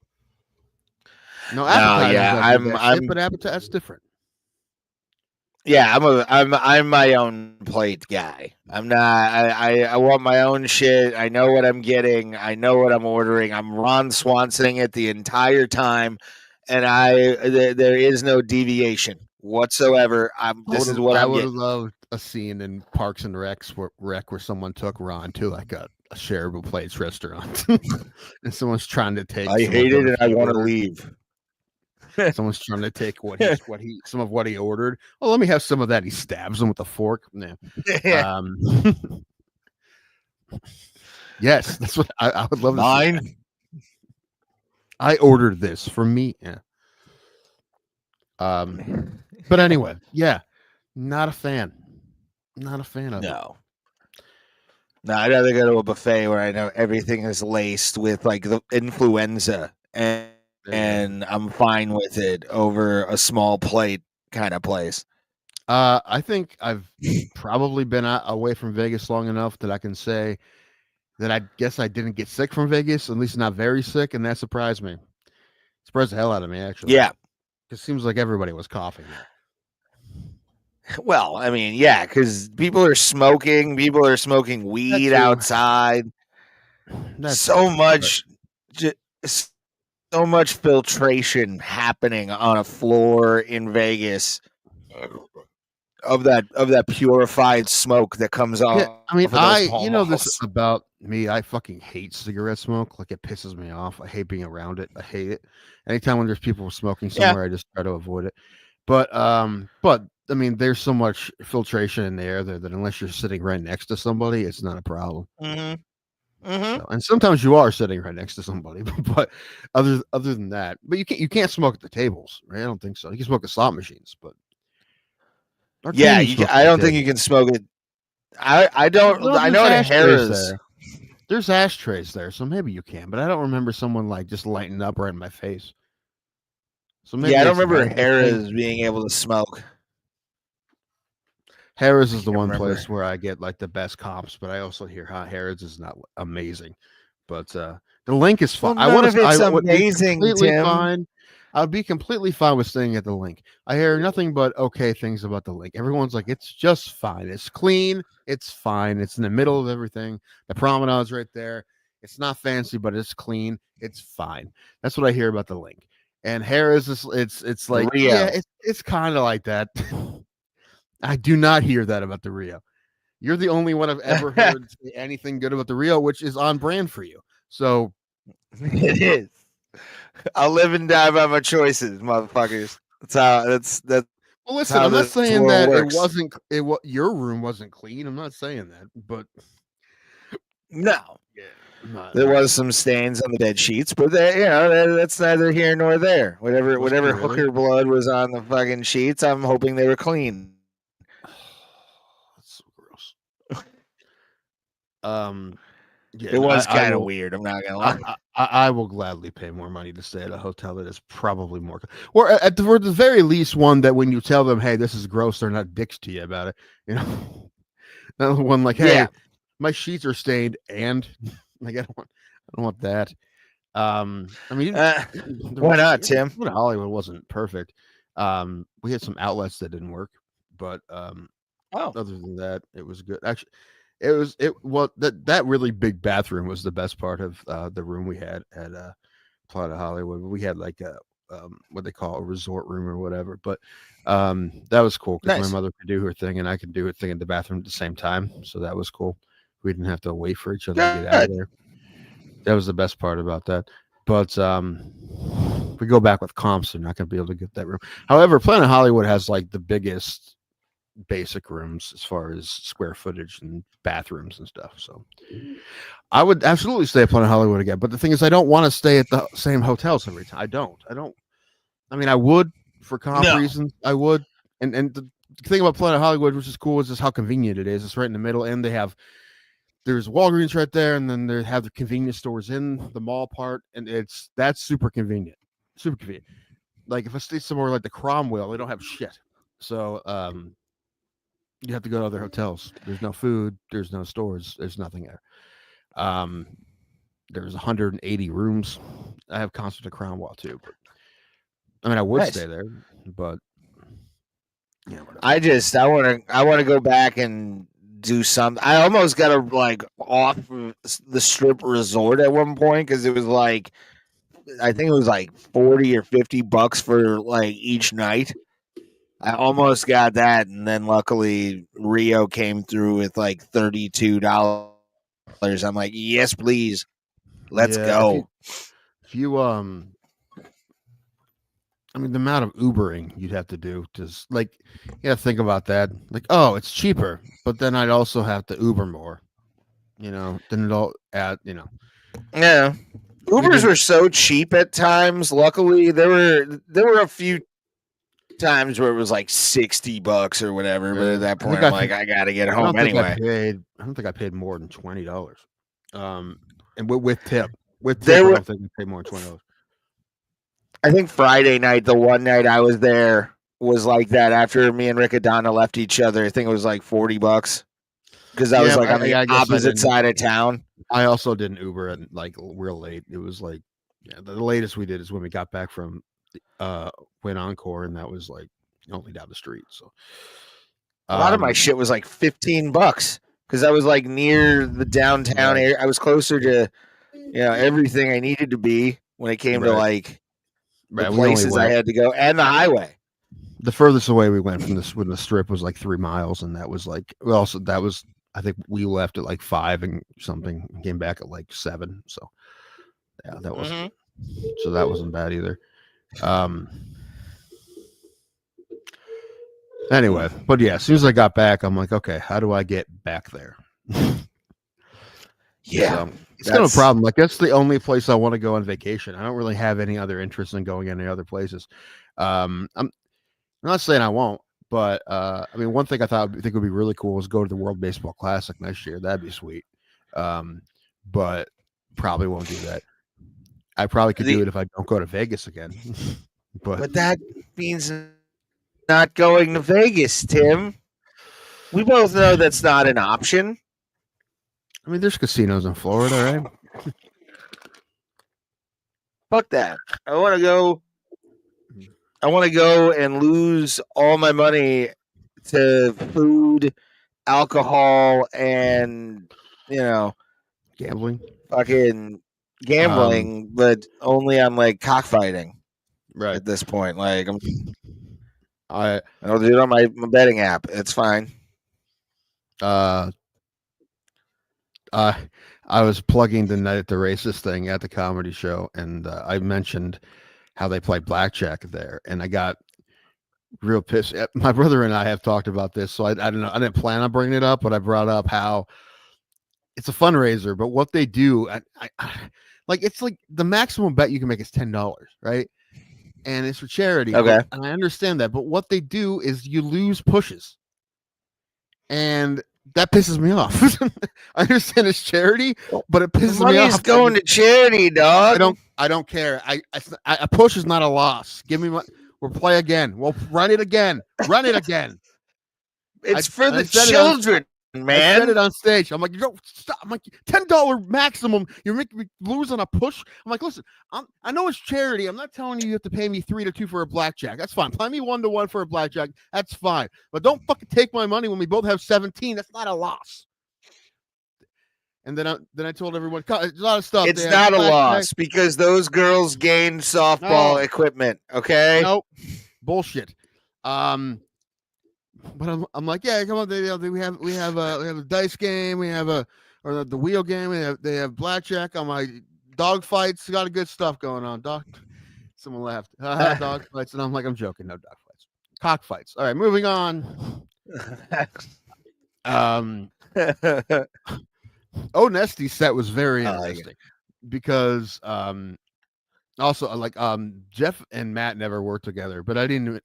No, appetizers, but appetizer that's different. Yeah, I'm my own plate guy. I'm not. I want my own shit. I know what I'm getting. I know what I'm ordering. I'm Ron Swansoning it the entire time, and there is no deviation whatsoever. This is what I I'm would getting. have loved a scene in Parks and Rec where someone took Ron to like a shareable plates restaurant, and someone's trying to take. I hate it, and I want to leave. Someone's trying to take some of what he ordered. Well, let me have some of that. He stabs him with a fork. No. Yes, that's what I would love. Mine. I ordered this for me. Yeah. But anyway, yeah, not a fan. Not a fan of it. No, I'd rather go to a buffet where I know everything is laced with like the influenza and I'm fine with it over a small plate kind of place. I think I've probably been away from Vegas long enough that I can say that I guess I didn't get sick from Vegas, at least not very sick, and that surprised me. Surprised the hell out of me, actually. Yeah. It seems like everybody was coughing. Well, I mean, yeah, because people are smoking weed outside. So much filtration happening on a floor in Vegas of that purified smoke that comes off. Yeah, I mean, this about me. I fucking hate cigarette smoke. Like it pisses me off. I hate being around it. I hate it. Anytime when there's people smoking somewhere, I just try to avoid it. But I mean, there's so much filtration in the air there that unless you're sitting right next to somebody, it's not a problem. So, and sometimes you are sitting right next to somebody, but other than that, but you can't smoke at the tables, right? I don't think so. You can smoke at slot machines, but Or Yeah, can you smoke I at don't the think you can smoke it. I don't. No, I there's know at ashtrays Harrah's. there. There's ashtrays there, so maybe you can. But I don't remember someone like just lighting up right in my face. So maybe Yeah, I don't it's remember that thing. Harrah's being able to smoke. Harris I is the can't one remember. place where I get like the best comps, but I also hear Harris is not amazing. But the link is fine. Well, none of it's I would be amazing, completely Tim. fine. I would be completely fine with staying at the link. I hear nothing but okay things about the link. Everyone's like, it's just fine. It's clean. It's fine. It's in the middle of everything. The promenade's right there. It's not fancy, but it's clean. It's fine. That's what I hear about the link. And Harris is it's like Rio. yeah, it's kind of like that. I do not hear that about the Rio. You're the only one I've ever heard say anything good about the Rio, which is on brand for you. So It is. I'll live and die by my choices, motherfuckers. That's well, listen, how I'm not this saying world that works. your room wasn't clean. I'm not saying that, but No, yeah, there was some stains on the bed sheets, but that's neither here nor there. Whatever Was there really? hooker blood was on the fucking sheets, I'm hoping they were clean. That's so gross. Yeah, It was I kind of will. weird. I'm not gonna lie. I will gladly pay more money to stay at a hotel that is probably more, or at the very least, one that when you tell them, "Hey, this is gross," they're not dicks to you about it. You know, not one like, "Hey, Yeah. my sheets are stained," and like I don't want that. I mean, Why not, Tim? Hollywood wasn't perfect. We had some outlets that didn't work, but other than that, it was good. Actually, that really big bathroom was the best part of the room we had at Planet Hollywood. We had like a what they call a resort room or whatever, but that was cool because Nice. my mother could do her thing and I could do her thing in the bathroom at the same time, so that was cool. We didn't have to wait for each other to get out of there. That was the best part about that. But if we go back with comps, they're not going to be able to get that room. However, Planet Hollywood has like the biggest basic rooms as far as square footage and bathrooms and stuff. So I would absolutely stay at Planet Hollywood again. But the thing is, I don't want to stay at the same hotels every time. I don't. I mean, I would for comp reasons. I would. And the thing about Planet Hollywood, which is cool, is just how convenient it is. It's right in the middle, and there's Walgreens right there, and then they have the convenience stores in the mall part, and that's super convenient. Super convenient. Like if I stay somewhere like the Cromwell, they don't have shit. So you have to go to other hotels. There's no food, there's no stores, there's nothing there. There's 180 rooms. I have concerts at Cromwell too, but I mean I would stay there, but yeah, I want to go back and do something. I almost got a like off the strip resort at one point because it was like I think it was like $40 or $50 for like each night. I almost got that, and then luckily Rio came through with like $32. I'm like, yes, please, let's go. If you I mean, the amount of Ubering you'd have to do just like you got to think about that. Like, oh, it's cheaper, but then I'd also have to Uber more. Then it all add. Yeah, Ubers were so cheap at times. Luckily, there were a few times where it was like $60 or whatever. But at that point, I'm like, I gotta get home anyway. I don't think I paid more than $20. And with tip, I don't think I paid more than $20. I think Friday night, the one night I was there, was like that. After me and Riccadonna left each other, I think it was like $40 because I was like on the opposite side of town. I also didn't Uber and like real late. It was like the latest we did is when we got back from Win Encore, and that was like only down the street. So a lot of my shit was like $15 because I was like near the downtown area. I was closer to everything I needed to be when it came to like the places I had to go and the highway. The furthest away we went from this when the strip was like 3 miles, and that was like I think we left at like 5 and something, and came back at like 7. So yeah, that was so that wasn't bad either. Anyway, but yeah, as soon as I got back, I'm like, okay, how do I get back there? Yeah, it's kind of a problem. Like that's the only place I want to go on vacation. I don't really have any other interest in going any other places. I'm not saying I won't, But I mean, one thing I think would be really cool is go to the World Baseball Classic next year. That'd be sweet. But probably won't do that. I probably could do it if I don't go to Vegas again. But that means not going to Vegas, Tim. We both know that's not an option. I mean, there's casinos in Florida, right? Fuck that. I want to go and lose all my money to food, alcohol, and Gambling. Fucking gambling, but only on like cockfighting. Right. At this point, like I'll do it on my betting app. It's fine. I was plugging the Night at the Races thing at the comedy show, and I mentioned how they play blackjack there, and I got real pissed. My brother and I have talked about this, so I don't know. I didn't plan on bringing it up, but I brought up how it's a fundraiser, but what they do, I like, it's like the maximum bet you can make is $10, right? And it's for charity. Okay. And I understand that, but what they do is you lose pushes, and that pisses me off. I understand it's charity, but it pisses me off. Money's going to charity, dog. I don't care. A push is not a loss. Give me we'll play again. We'll run it again. Run it again. It's for the children, man. I said it on stage. I'm like, stop. I'm like, $10 maximum. You're making me lose on a push. I'm like, listen, I know it's charity. I'm not telling you have to pay me 3-2 for a blackjack. That's fine. Play me 1-1 for a blackjack. That's fine. But don't fucking take my money when we both have 17. That's not a loss. And then I told everyone, a lot of stuff. It's not a loss because those girls gained softball equipment. Okay. Nope. Bullshit. But I'm like, yeah, come on. We have a dice game. We have the wheel game. They have blackjack. On my dog fights. Got a good stuff going on. Someone laughed. Dog fights, and I'm like, I'm joking. No dog fights. Cock fights. All right, moving on. Nesty's set was very interesting because also like Jeff and Matt never worked together, but I didn't.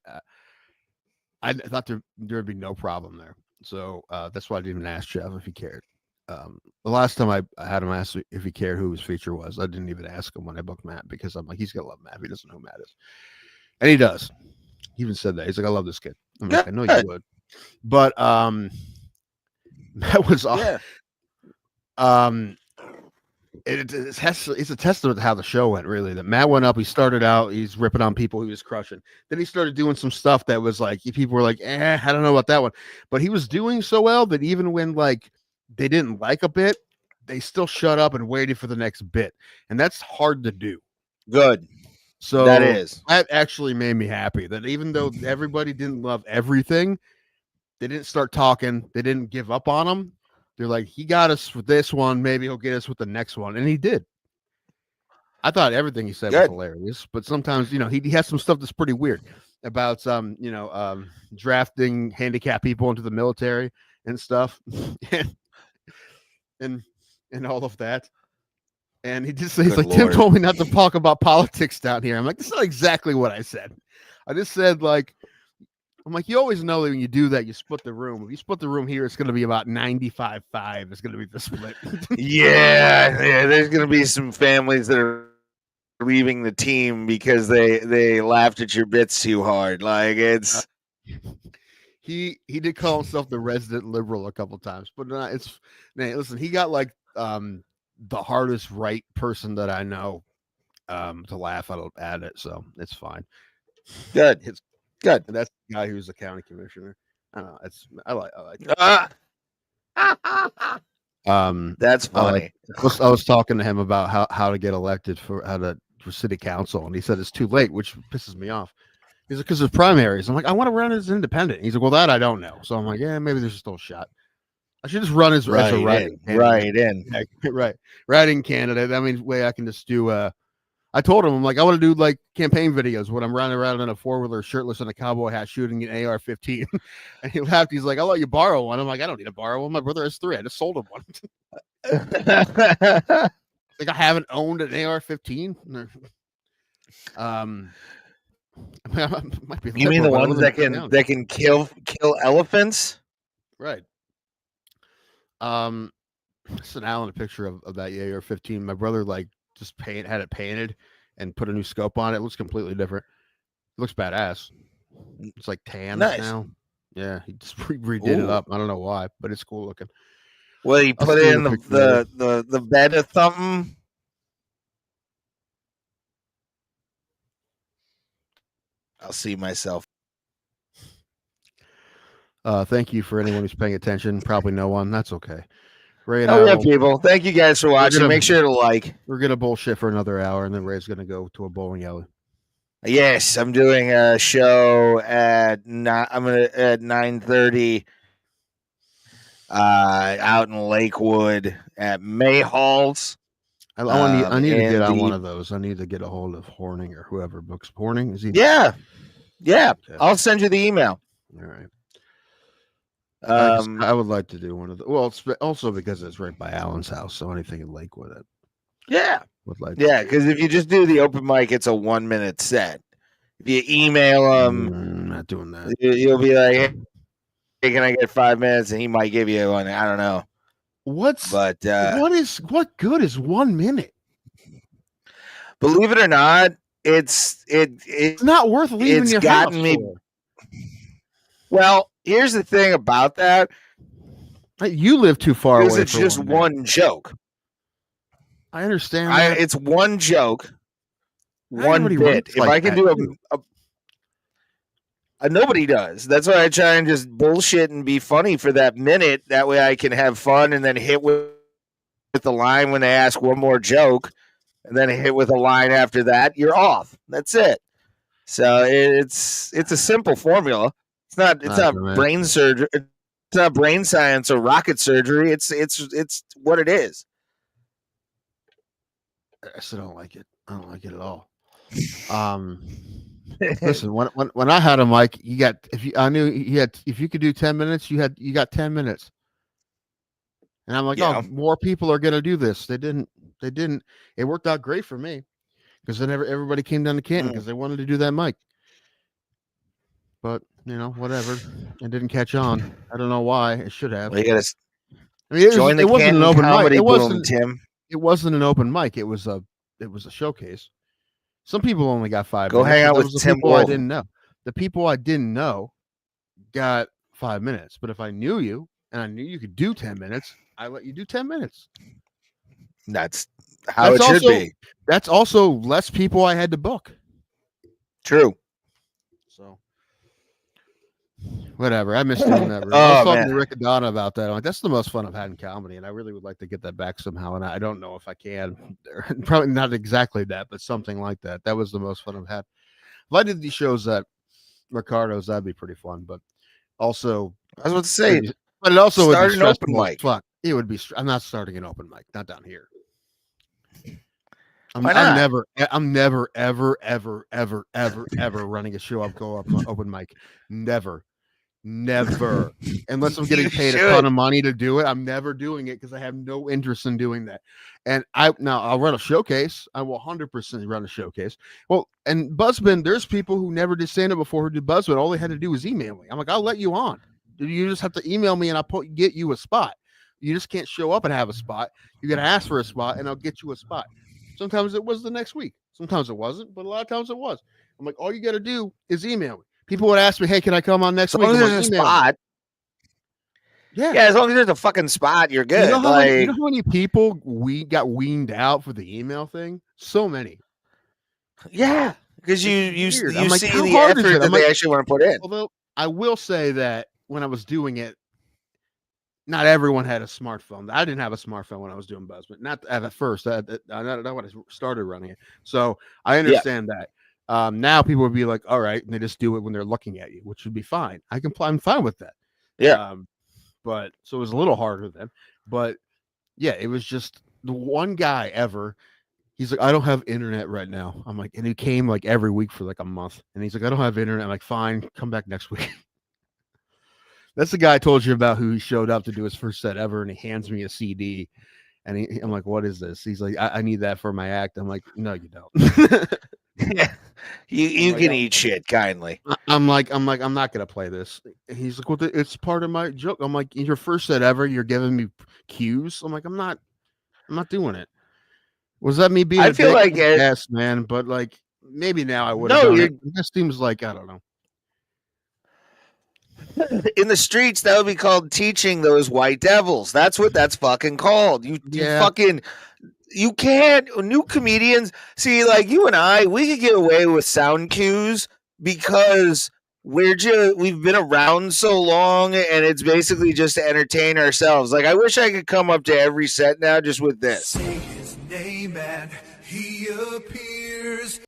I thought there'd be no problem there, so that's why I didn't even ask Jeff if he cared. The last time I had him ask if he cared who his feature was, I didn't even ask him when I booked Matt because I'm like, he's gonna love Matt. He doesn't know who Matt is, and he does. He even said that. He's like, I love this kid. I'm like, I know you would, but Matt was off. Yeah. It's a testament to how the show went, really. That Matt went up, he started out, he's ripping on people he was crushing. Then he started doing some stuff that was like, people were like, I don't know about that one. But he was doing so well that even when like they didn't like a bit, they still shut up and waited for the next bit. And that's hard to do. Good. So that actually made me happy that even though everybody didn't love everything, they didn't start talking, they didn't give up on him. They're like, he got us with this one. Maybe he'll get us with the next one. And he did. I thought everything he said was hilarious. But sometimes, he has some stuff that's pretty weird about, drafting handicapped people into the military and stuff. and all of that. And he just says, like, Tim told me not to talk about politics down here. I'm like, that's not exactly what I said. I just said, like, I'm like, you always know that when you do that, you split the room. If you split the room here, it's going to be about 95-5. It's going to be the split. yeah. There's going to be some families that are leaving the team because they laughed at your bits too hard. Like it's. He did call himself the resident liberal a couple times, but listen, he got like the hardest right person that I know to laugh at it, so it's fine. Good. It's good. And that's the guy who's the county commissioner. I don't know. I like it. That's funny. I was talking to him about how to get elected for city council, and he said it's too late, which pisses me off. He's like, because of primaries. I'm like, I want to run as an independent. He's like, well, that I don't know. So I'm like, yeah, maybe there's still a shot. I should just run as a writing candidate. Writing candidate. That means way I can just do I told him, I'm like, I want to do like campaign videos when I'm running around in a 4-wheeler shirtless in a cowboy hat shooting an AR-15. And he laughed. He's like, I'll let you borrow one. I'm like, I don't need to borrow one. My brother has 3. I just sold him one. Like I haven't owned an AR-15. Might be You mean the liberal, but I ones live in a town. that can kill elephants? Right. Sent Alan a picture of that AR 15. My brother just had it painted and put a new scope on it. It looks completely different. It looks badass. It's like tan now. Yeah, he just redid it up. I don't know why, but it's cool looking. Well, he put in the bed of something. I'll see myself. Thank you for anyone who's paying attention. Probably no one. That's okay. Ray and we have people. Thank you guys for watching. Make sure to like. We're gonna bullshit for another hour, and then Ray's gonna go to a bowling alley. Yes, I'm doing a show at 9:30 out in Lakewood at May Halls. I need to get on one of those. I need to get a hold of Horning or whoever books Horning. Is he? Yeah. Okay. I'll send you the email. All right. I would like to do one of the. Well, it's also because it's right by Alan's house, so anything in Lakewood. Would like. Yeah, because if you just do the open mic, it's a 1-minute set. If you email him, I'm not doing that. You'll be like, "Hey, can I get 5 minutes?" And he might give you one. I don't know. What good is 1 minute? Believe it or not, it's not worth leaving your house for. Well, here's the thing about that. You live too far away. It's just one joke. I understand. That. It's one joke, one bit. If I can do nobody does. That's why I try and just bullshit and be funny for that minute. That way I can have fun and then hit with the line when they ask one more joke, and then hit with a line after that. You're off. That's it. So it's a simple formula. It's not brain surgery. It's not brain science or rocket surgery. It's what it is. I still don't like it. I don't like it at all. Listen, when I had a mic, if you could do 10 minutes, you got 10 minutes. And I'm like, oh, more people are gonna do this. They didn't. It worked out great for me because then everybody came down to Canton because they wanted to do that mic. But whatever. It didn't catch on. I don't know why. It should have. Well, you gotta join the Canton comedy boom, Tim. It wasn't an open mic. It was a showcase. Some people only got 5 minutes. Go hang out with Tim Wolf. I didn't know. The people I didn't know got 5 minutes. But if I knew you and I knew you could do 10 minutes, I let you do 10 minutes. That's how it should be. That's also less people I had to book. True. So whatever. I miss doing that. I was talking to Rick and Donna about that. I'm like, that's the most fun I've had in comedy, and I really would like to get that back somehow. And I don't know if I can. Probably not exactly that, but something like that. That was the most fun I've had. If I did these shows at Ricardo's, that'd be pretty fun. But also, I was about to say, but it also would be an open mic. Fuck, it would be. I'm not starting an open mic. Not down here. I'm never, ever running a show up, go up open mic. Never. Unless I'm getting paid a ton of money to do it, I'm never doing it because I have no interest in doing that. And I'll run a showcase. I will 100% run a showcase. Well, and Buzzman, there's people who never did stand up before who did Buzzman. All they had to do was email me. I'm like, I'll let you on. You just have to email me and I'll get you a spot. You just can't show up and have a spot. You got to ask for a spot and I'll get you a spot. Sometimes it was the next week. Sometimes it wasn't, but a lot of times it was. I'm like, all you got to do is email me. People would ask me, hey, can I come on next week? As long as there's a spot. Yeah, as long as there's a fucking spot, you're good. You know how many people got weaned out for the email thing? So many. Yeah, because you see the effort that they actually want to put in. Although I will say that when I was doing it, not everyone had a smartphone. I didn't have a smartphone when I was doing Buzzman. Not at first. Not when I started running it. So I understand that. Now people would be like, all right, and they just do it when they're looking at you, which would be fine. I'm fine with that. Yeah. But so it was a little harder then. But yeah, it was just the one guy ever. He's like, I don't have internet right now. I'm like, and he came like every week for like a month. And he's like, I don't have internet. I'm like, fine, come back next week. That's the guy I told you about who showed up to do his first set ever, and he hands me a CD. And I'm like, what is this? He's like, I need that for my act. I'm like, no, you don't. You like, can eat shit kindly. I'm not gonna play this. And he's like, well, it's part of my joke. I'm like, your first set ever. You're giving me cues. I'm like, I'm not doing it. Was that me being I a feel dick? like it. Yes, man. But like, maybe now I would have No, done you're it. It just seems like I don't know. in the streets. That would be called teaching those white devils. That's what that's fucking called. You fucking. You can't. New comedians see, like you and I, we could get away with sound cues because we've been around so long, and it's basically just to entertain ourselves. Like I wish I could come up to every set now just with this. Say his name and he appears.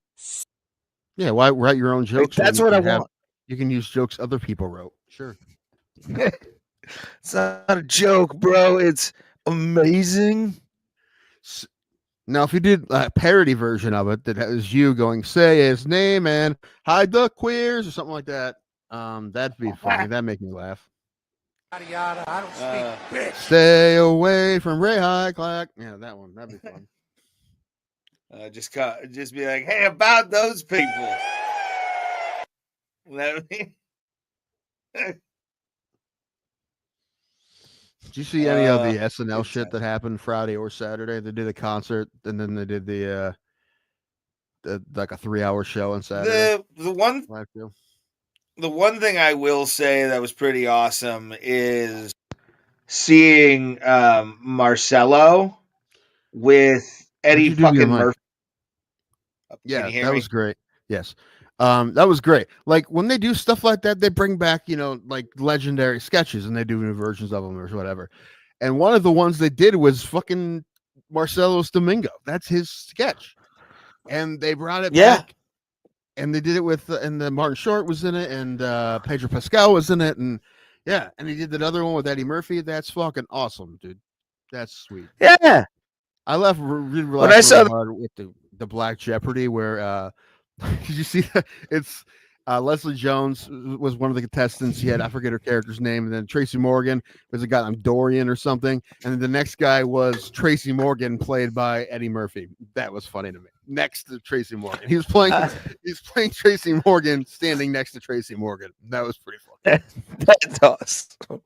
Yeah, why write your own jokes? That's what I want. You can use jokes other people wrote. Sure. It's not a joke, bro. It's amazing. Now, if you did a parody version of it that was you going, say his name and hide the queers or something like that, that'd be funny. That'd make me laugh. Yada yada. I don't speak bitch. Stay away from Ray High Clack. Yeah, that one. That'd be fun. Just be like, hey, about those people. Did you see any of the SNL shit that happened Friday or Saturday? They did a concert and then they did the like a 3-hour show on Saturday. The one thing I will say that was pretty awesome is seeing Marcelo with Eddie fucking Murphy. Yeah, that was great. Yes. That was great. Like when they do stuff like that, they bring back, like legendary sketches and they do new versions of them or whatever. And one of the ones they did was fucking Marcelo's Domingo. That's his sketch. And they brought it back. And they did it with, and the Martin Short was in it, and Pedro Pascal was in it. And yeah, and he did that other one with Eddie Murphy. That's fucking awesome, dude. That's sweet. Yeah. I left really hard with the Black Jeopardy where, did you see that? It's Leslie Jones was one of the contestants. He had, I forget her character's name, and then Tracy Morgan was a guy named Dorian or something, and then the next guy was Tracy Morgan, played by Eddie Murphy. That was funny to me. Next to Tracy Morgan, he's playing Tracy Morgan, standing next to Tracy Morgan. That was pretty funny. That's awesome.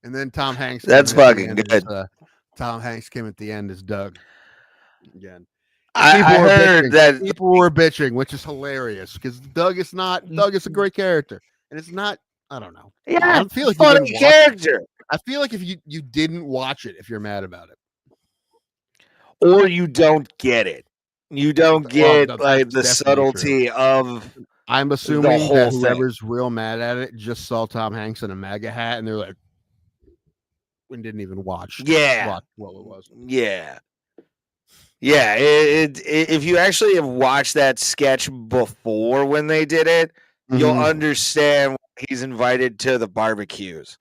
And then Tom Hanks. That's fucking good. Tom Hanks came at the end as Doug again. I heard that people were bitching, which is hilarious because Doug is a great character, and it's not. I don't know. Yeah, I feel like funny character. I feel like if you didn't watch it, if you're mad about it, or you don't get it, you don't get the subtlety of. I'm assuming that whoever's real mad at it just saw Tom Hanks in a MAGA hat, and they're like, we didn't even watch. Yeah, what it was. Yeah. Yeah, if you actually have watched that sketch before when they did it, you'll understand why he's invited to the barbecues.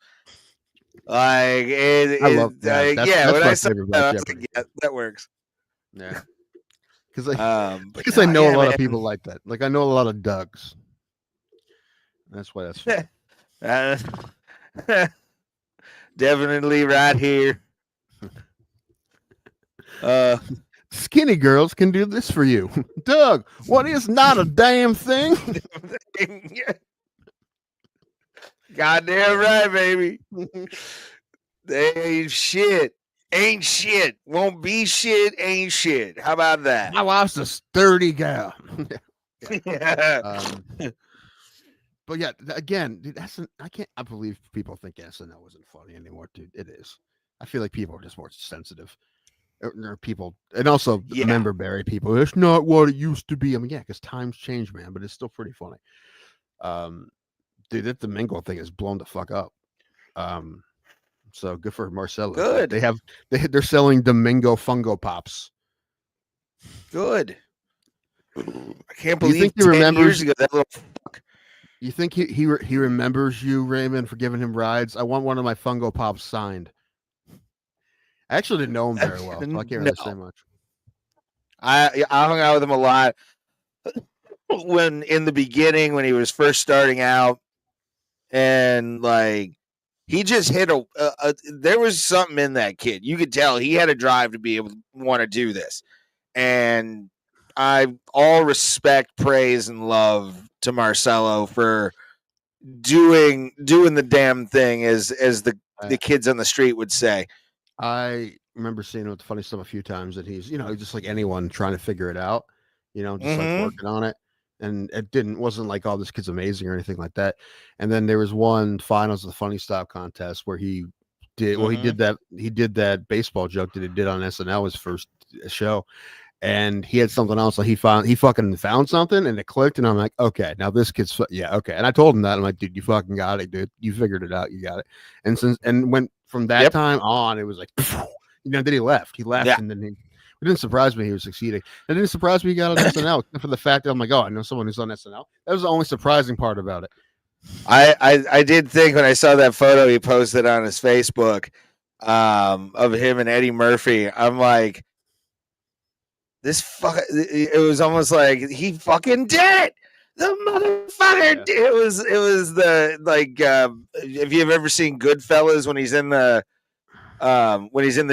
Like, I love that. That's when I saw that, I was like, yeah, that works. Yeah, because I know a lot of people like that. Like, I know a lot of Dougs. That's why that's definitely right here. Skinny girls can do this for you. Doug, what is not a damn thing? Goddamn right, baby. They ain't shit. Ain't shit. Won't be shit. Ain't shit. How about that? My wife's a sturdy gal. But yeah, again, dude, I believe people think SNL isn't funny anymore, dude. It is. I feel like people are just more sensitive. Or people, and also member Barry people. It's not what it used to be. I mean, yeah, because times change, man, but it's still pretty funny. Dude, that Domingo thing is blown the fuck up. So good for Marcelo. Good. They're selling Domingo Fungo Pops. Good. I can't believe you think he remembers years ago, that little fuck. You think he remembers you, Raymond, for giving him rides? I want one of my Fungo Pops signed. I actually didn't know him very well, so I can't really say much. I hung out with him a lot when in the beginning, when he was first starting out, and like he just hit there was something in that kid. You could tell he had a drive to be able to want to do this, and all respect, praise, and love to Marcelo for doing the damn thing, as the kids on the street would say. I remember seeing him with the funny stuff a few times that he's, just like anyone trying to figure it out, just like working on it. And it wasn't like, oh, this kid's amazing or anything like that. And then there was one finals of the funny stop contest where he did, he did that baseball joke that he did on SNL, his first show. And he had something else. Like he fucking found something and it clicked. And I'm like, okay, now this kid's, yeah, okay. And I told him that. I'm like, dude, you fucking got it, dude. You figured it out. You got it. And when from that time on, it was like, then he left. And then it didn't surprise me he was succeeding. It didn't surprise me he got on SNL, except for the fact that I'm like, oh, I know someone who's on SNL. That was the only surprising part about it. I did think when I saw that photo he posted on his Facebook of him and Eddie Murphy, I'm like, it was almost like he fucking did it. The motherfucker. Yeah. It was the like if you've ever seen Goodfellas when he's in the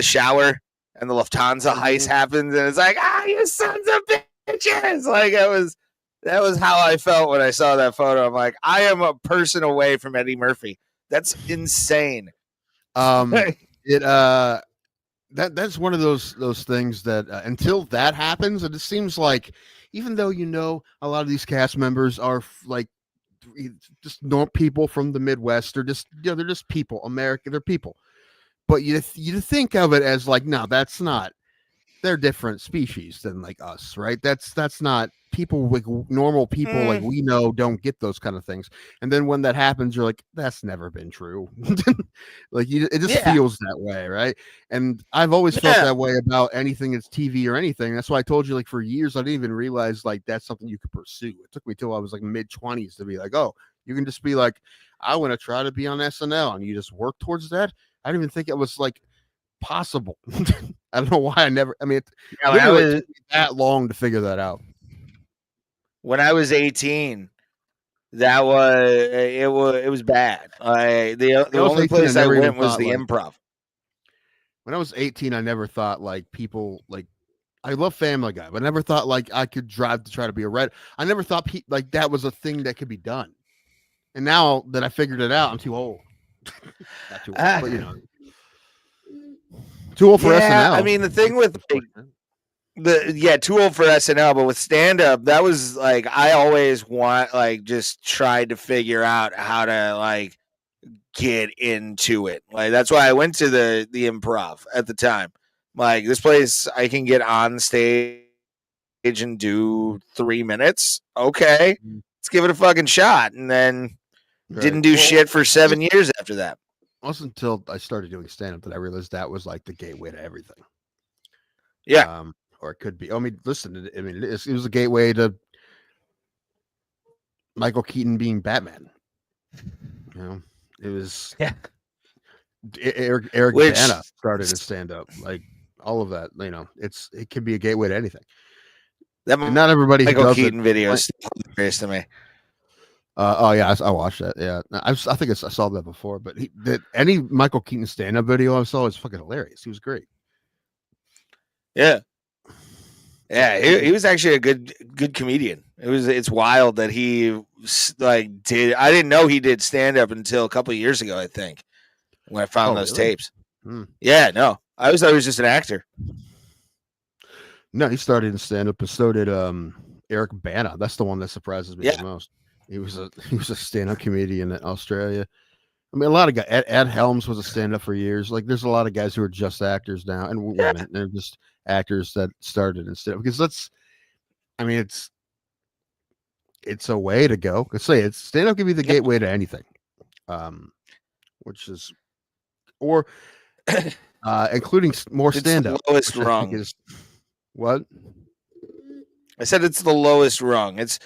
shower and the Lufthansa heist happens and it's like, you sons of bitches. Like that was how I felt when I saw that photo. I'm like, I am a person away from Eddie Murphy. That's insane. That's one of those things that until that happens, and it seems like even though a lot of these cast members are like just normal people from the Midwest, they're just they're just people, American, they're people. But you think of it as like, no, that's not. They're different species than like us, right? That's not people like normal people like we know don't get those kind of things. And then when that happens, you're like, that's never been true. Like it just feels that way, right? And I've always felt that way about anything that's TV or anything. That's why I told you, like, for years I didn't even realize like that's something you could pursue. It took me till I was like mid-20s to be like, oh, you can just be like, I want to try to be on SNL, and you just work towards that. I didn't even think it was like possible. I don't know why I never. I mean, it took me that long to figure that out. When I was 18, that was bad. The only place I went was the Improv. When I was 18, I never thought like people like. I love Family Guy, but I never thought like I could drive to try to be a writer. I never thought like that was a thing that could be done. And now that I figured it out, I'm too old. Not too old, but too old for SNL. I mean, the thing with too old for SNL, but with stand-up, that was like I always just tried to figure out how to like get into it. Like that's why I went to the Improv at the time. Like, this place I can get on stage and do 3 minutes. Okay, let's give it a fucking shot. And then didn't do shit for 7 years after that. It wasn't until I started doing stand-up that I realized that was like the gateway to everything. Yeah. Or it could be. I mean, listen, I mean, it was a gateway to Michael Keaton being Batman. It was Eric Bana started his stand-up, like all of that. It could be a gateway to anything. And not everybody Michael Keaton video is hilarious to me. Oh yeah, I watched that. Yeah, I think I saw that before. But any Michael Keaton stand-up video I saw was fucking hilarious. He was great. Yeah. Yeah, he was actually a good comedian. It's wild that he like did. I didn't know he did stand up until a couple of years ago. I think when I found those tapes. Yeah, no, I always thought he was just an actor. No, he started in stand up, but so did Eric Bana. That's the one that surprises me the most. He was a stand up comedian in Australia. I mean, a lot of guys. Ed Helms was a stand up for years. Like, there's a lot of guys who are just actors now, and women. They're just actors that started instead, because it's a way to go. Let's say it's stand up can be the gateway to anything, which is including more stand up. Lowest rung. What? I said it's the lowest rung. It's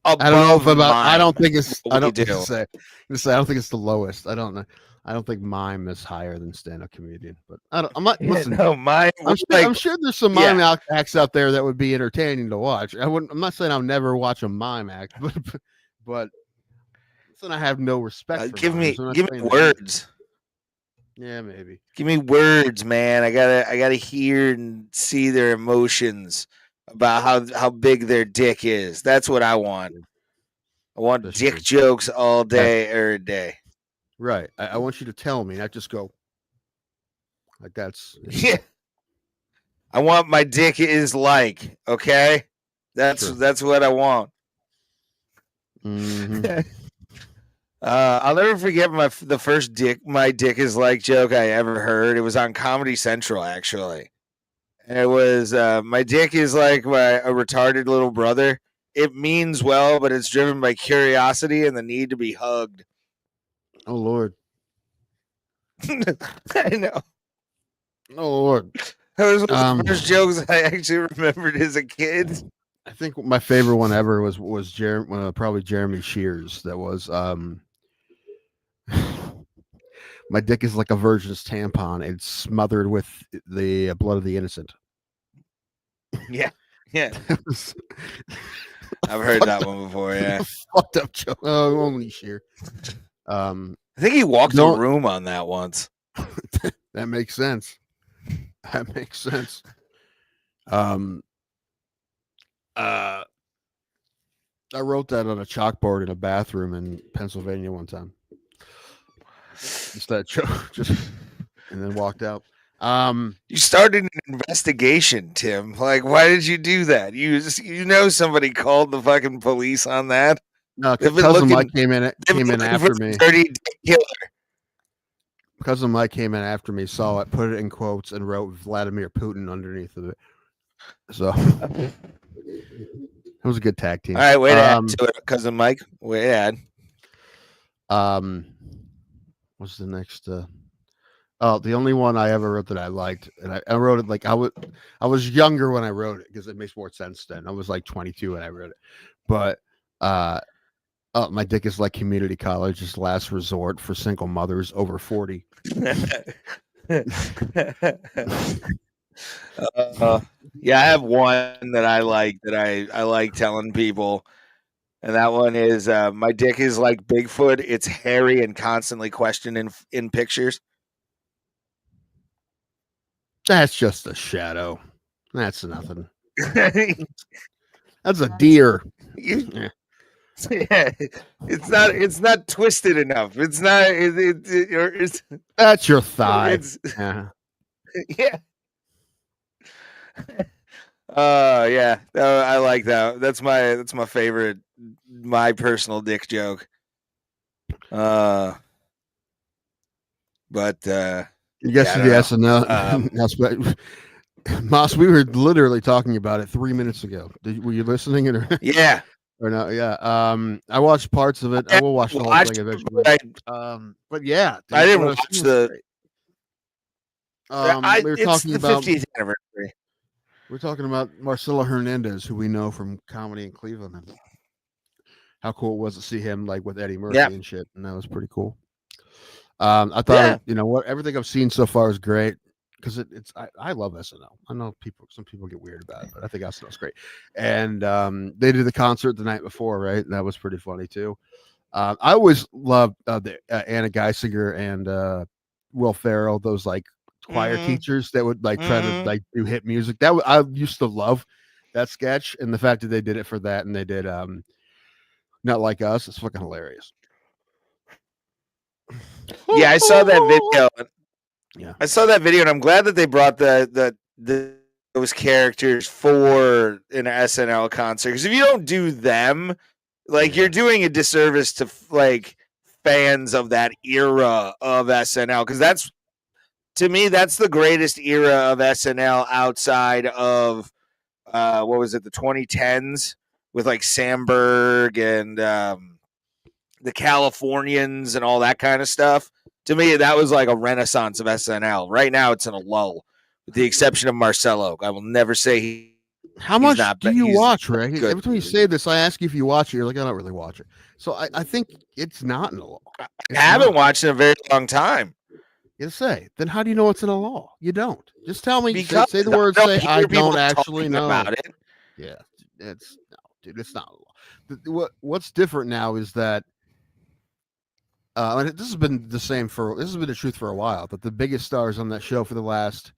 above. I don't know if I don't think it's. I don't think it's the lowest. I don't know. I don't think mime is higher than stand-up comedian, but I'm not. Listen, mime. I'm sure there's some mime acts out there that would be entertaining to watch. I'm not saying I'll never watch a mime act, but listen, I have no respect. Give me words. Yeah, maybe. Give me words, man. I gotta hear and see their emotions. about how big their dick is. That's what I want. I want That's dick true. jokes all day, every day. Right. I want you to tell me, not just go like that's. Yeah. I want my dick is like, okay? That's what I want. Mhm. I'll never forget the first my dick is like joke I ever heard. It was on Comedy Central, actually. And it was my dick is like a retarded little brother. It means well, but it's driven by curiosity and the need to be hugged. Oh Lord. I know. Oh Lord. That was one of the first jokes I actually remembered as a kid. I think my favorite one ever was probably Jeremy Shears. That was my dick is like a virgin's tampon. It's smothered with the blood of the innocent. Yeah. Yeah. That was I've heard that one before, yeah. fucked up joke. Oh, only Shear. I think he walked the room on that once. That makes sense. That makes sense. I wrote that on a chalkboard in a bathroom in Pennsylvania one time. Just that joke, and then walked out. You started an investigation, Tim. Like, why did you do that? You somebody called the fucking police on that. No, cousin Mike came in after me. Dirty dick killer. Cousin Mike came in after me, saw it, put it in quotes, and wrote Vladimir Putin underneath of it. So it was a good tag team. All right, way to add to it, cousin Mike. Way to add. What's the next? Oh, the only one I ever wrote that I liked, and I wrote it like I was younger when I wrote it because it makes more sense then. I was like 22 when I wrote it, but oh, my dick is like community college's last resort for single mothers over 40. Yeah, I have one that I like I like telling people, and that one is my dick is like Bigfoot. It's hairy and constantly questioned in pictures. That's just a shadow. That's nothing. That's a deer. Yeah. It's not twisted enough. It's not. It's that's your thigh. Yeah. Yeah. Yeah. I like that. That's my favorite. My personal dick joke. But you guess the SNL. Moss, we were literally talking about it 3 minutes ago. Were you listening? Yeah. Or no? Yeah. I watched parts of it. I will watch the whole thing eventually. But yeah, I didn't watch the. We were talking about 50th anniversary. We're talking about Marcelo Hernandez, who we know from comedy in Cleveland, and how cool it was to see him like with Eddie Murphy and shit, and that was pretty cool. I thought, everything I've seen so far is great because I love SNL. I know some people get weird about it, but I think SNL's great. And they did the concert the night before, right? And that was pretty funny too. I always loved the Anna Geisinger and Will Ferrell, those like choir teachers that would like try to like do hit music. I used to love that sketch, and the fact that they did it for that, and they did Not Like Us, it's fucking hilarious. Yeah, I saw that video. Yeah, I saw that video, and I'm glad that they brought those characters for an SNL concert. Because if you don't do them, like you're doing a disservice to like fans of that era of SNL. Because to me, that's the greatest era of SNL outside of what was it, the 2010s with like Sandberg and the Californians and all that kind of stuff. To me, that was like a renaissance of SNL. Right now, it's in a lull, with the exception of Marcelo. I will never say How much do you watch, Ray? Every time you say this, I ask you if you watch it. You're like, I don't really watch it. So I think it's not in a lull. I haven't watched it in a very long time. You say, then how do you know it's in a lull? You don't. Just tell me. Say the word. Say I don't actually know about it. Yeah, it's not a lull. What's different now is that. And this has been the truth for a while, that the biggest stars on that show for the last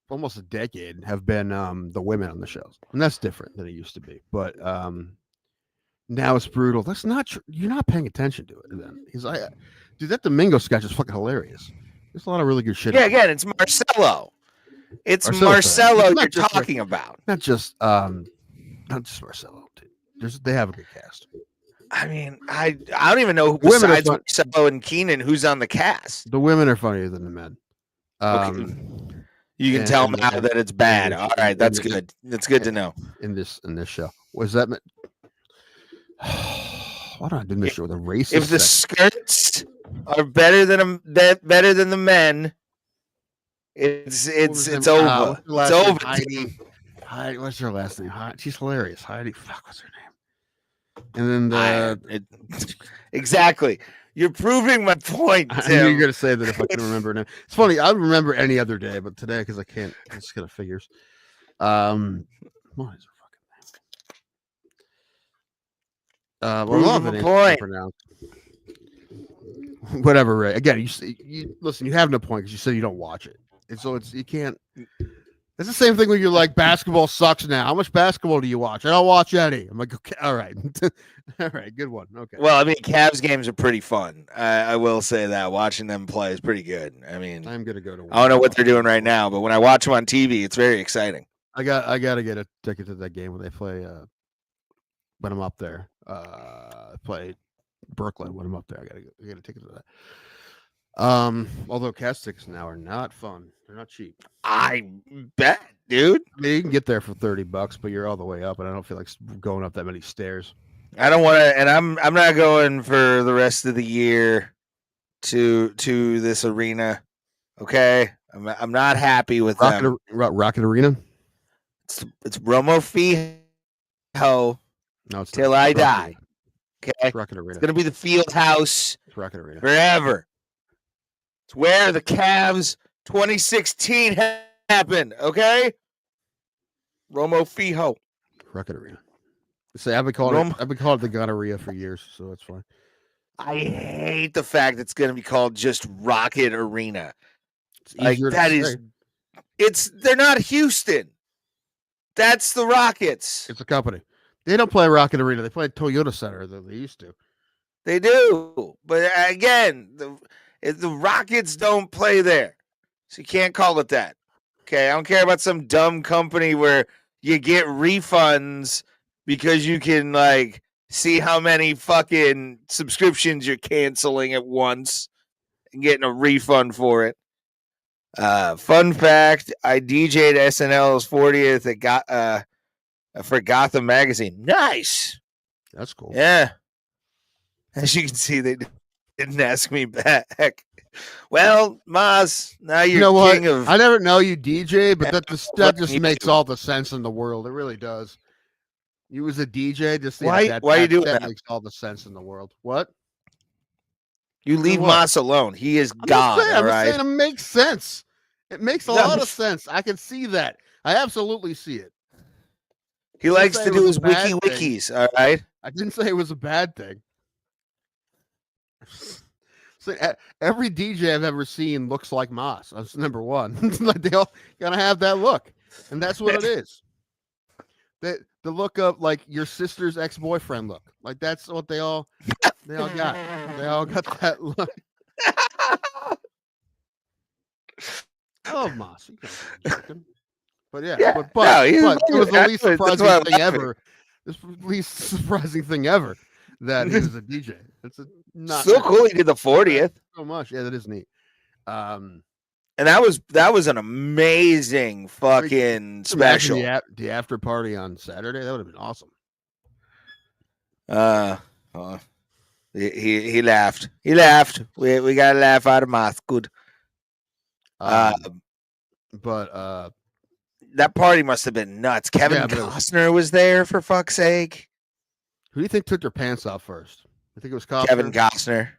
almost a decade have been the women on the shows, and that's different than it used to be. But now it's brutal. That's not true. You're not paying attention to it. Then he's like, dude, that Domingo sketch is fucking hilarious. There's a lot of really good shit. Yeah, again, it's Marcelo. It's Marcelo's Marcelo not you're just talking about. Not just Marcelo. Dude. They have a good cast. I mean, I don't even know Women besides Marcelo and Keenan who's on the cast. The women are funnier than the men. Okay. You can tell now that it's bad. All right, that's good. That's good to know. In this show, was that? Why don't I do this show with a racist? If the skirts are better than the men, it's over. It's over. Heidi, what's her last name? She's hilarious. Heidi. Fuck, what's her name? And then exactly. You're proving my point. I knew you were gonna say that if I can remember now. It's funny. I remember any other day, but today because I can't. I just kind of figures. What is her fucking name? Proving my point. Whatever, Ray. Again, you listen. You have no point because you said you don't watch it, and so you can't. It's the same thing when you're like, basketball sucks now. How much basketball do you watch? I don't watch any. I'm like, okay, all right. All right, good one. Okay. Well, I mean, Cavs games are pretty fun. I will say that. Watching them play is pretty good. I mean, I'm going to go to one. I don't know what they're doing right now, but when I watch them on TV, it's very exciting. I got to get a ticket to that game when they play, when I'm up there. Play Brooklyn when I'm up there. I got to get a ticket to that. Although Cavs tickets now are not fun. They're not cheap. I bet, dude. I mean, you can get there for $30, but you're all the way up, and I don't feel like going up that many stairs. I don't want to, and I'm not going for the rest of the year to this arena. Okay, I'm not happy with them. Rocket Arena. It's Romo Fijo. No, it's till not. I die. Okay, it's Rocket Arena. It's gonna be the field house. It's Rocket Arena Forever. It's where the Cavs 2016 happened. Okay, Romo Fijo. Rocket Arena. Say I've been calling it the gonorrhea for years, so that's fine. I hate the fact it's going to be called just Rocket Arena. Like they're not Houston. That's the Rockets. It's a company. They don't play Rocket Arena. They play Toyota Center. They used to. They do, but again, the Rockets don't play there, so you can't call it that. Okay, I don't care about some dumb company where you get refunds because you can like see how many fucking subscriptions you're canceling at once and getting a refund for it. Fun fact, I DJ'd SNL's 40th for Gotham Magazine. Nice. That's cool. Yeah. As you can see, they didn't ask me back. Well, Maz, now you're king of... I never know you DJ, but that just makes all the sense in the world. It really does. You was a DJ, just why are you doing that? Makes all the sense in the world. What? You leave Moss alone. He is God. I'm saying it makes sense. It makes a lot of sense. I can see that. I absolutely see it. He likes to do his wikis. All right. I didn't say it was a bad thing. So every DJ I've ever seen looks like Moss. That's number one. Like they all gotta have that look, and that's what it is. The look of like your sister's ex-boyfriend look. Like that's what they all got. They all got that look. I love Moss. But but it was the least surprising thing ever. This was the least surprising thing ever that he was a DJ. It's so cool. He did the 40th. So much. Yeah, that is neat. And that was an amazing fucking special. The after party on Saturday, that would have been awesome. He laughed. He laughed. We got to laugh out of mouth. Good. But that party must have been nuts. Kevin Costner was there, for fuck's sake. Who do you think took their pants off first? I think it was Costner. Kevin Costner.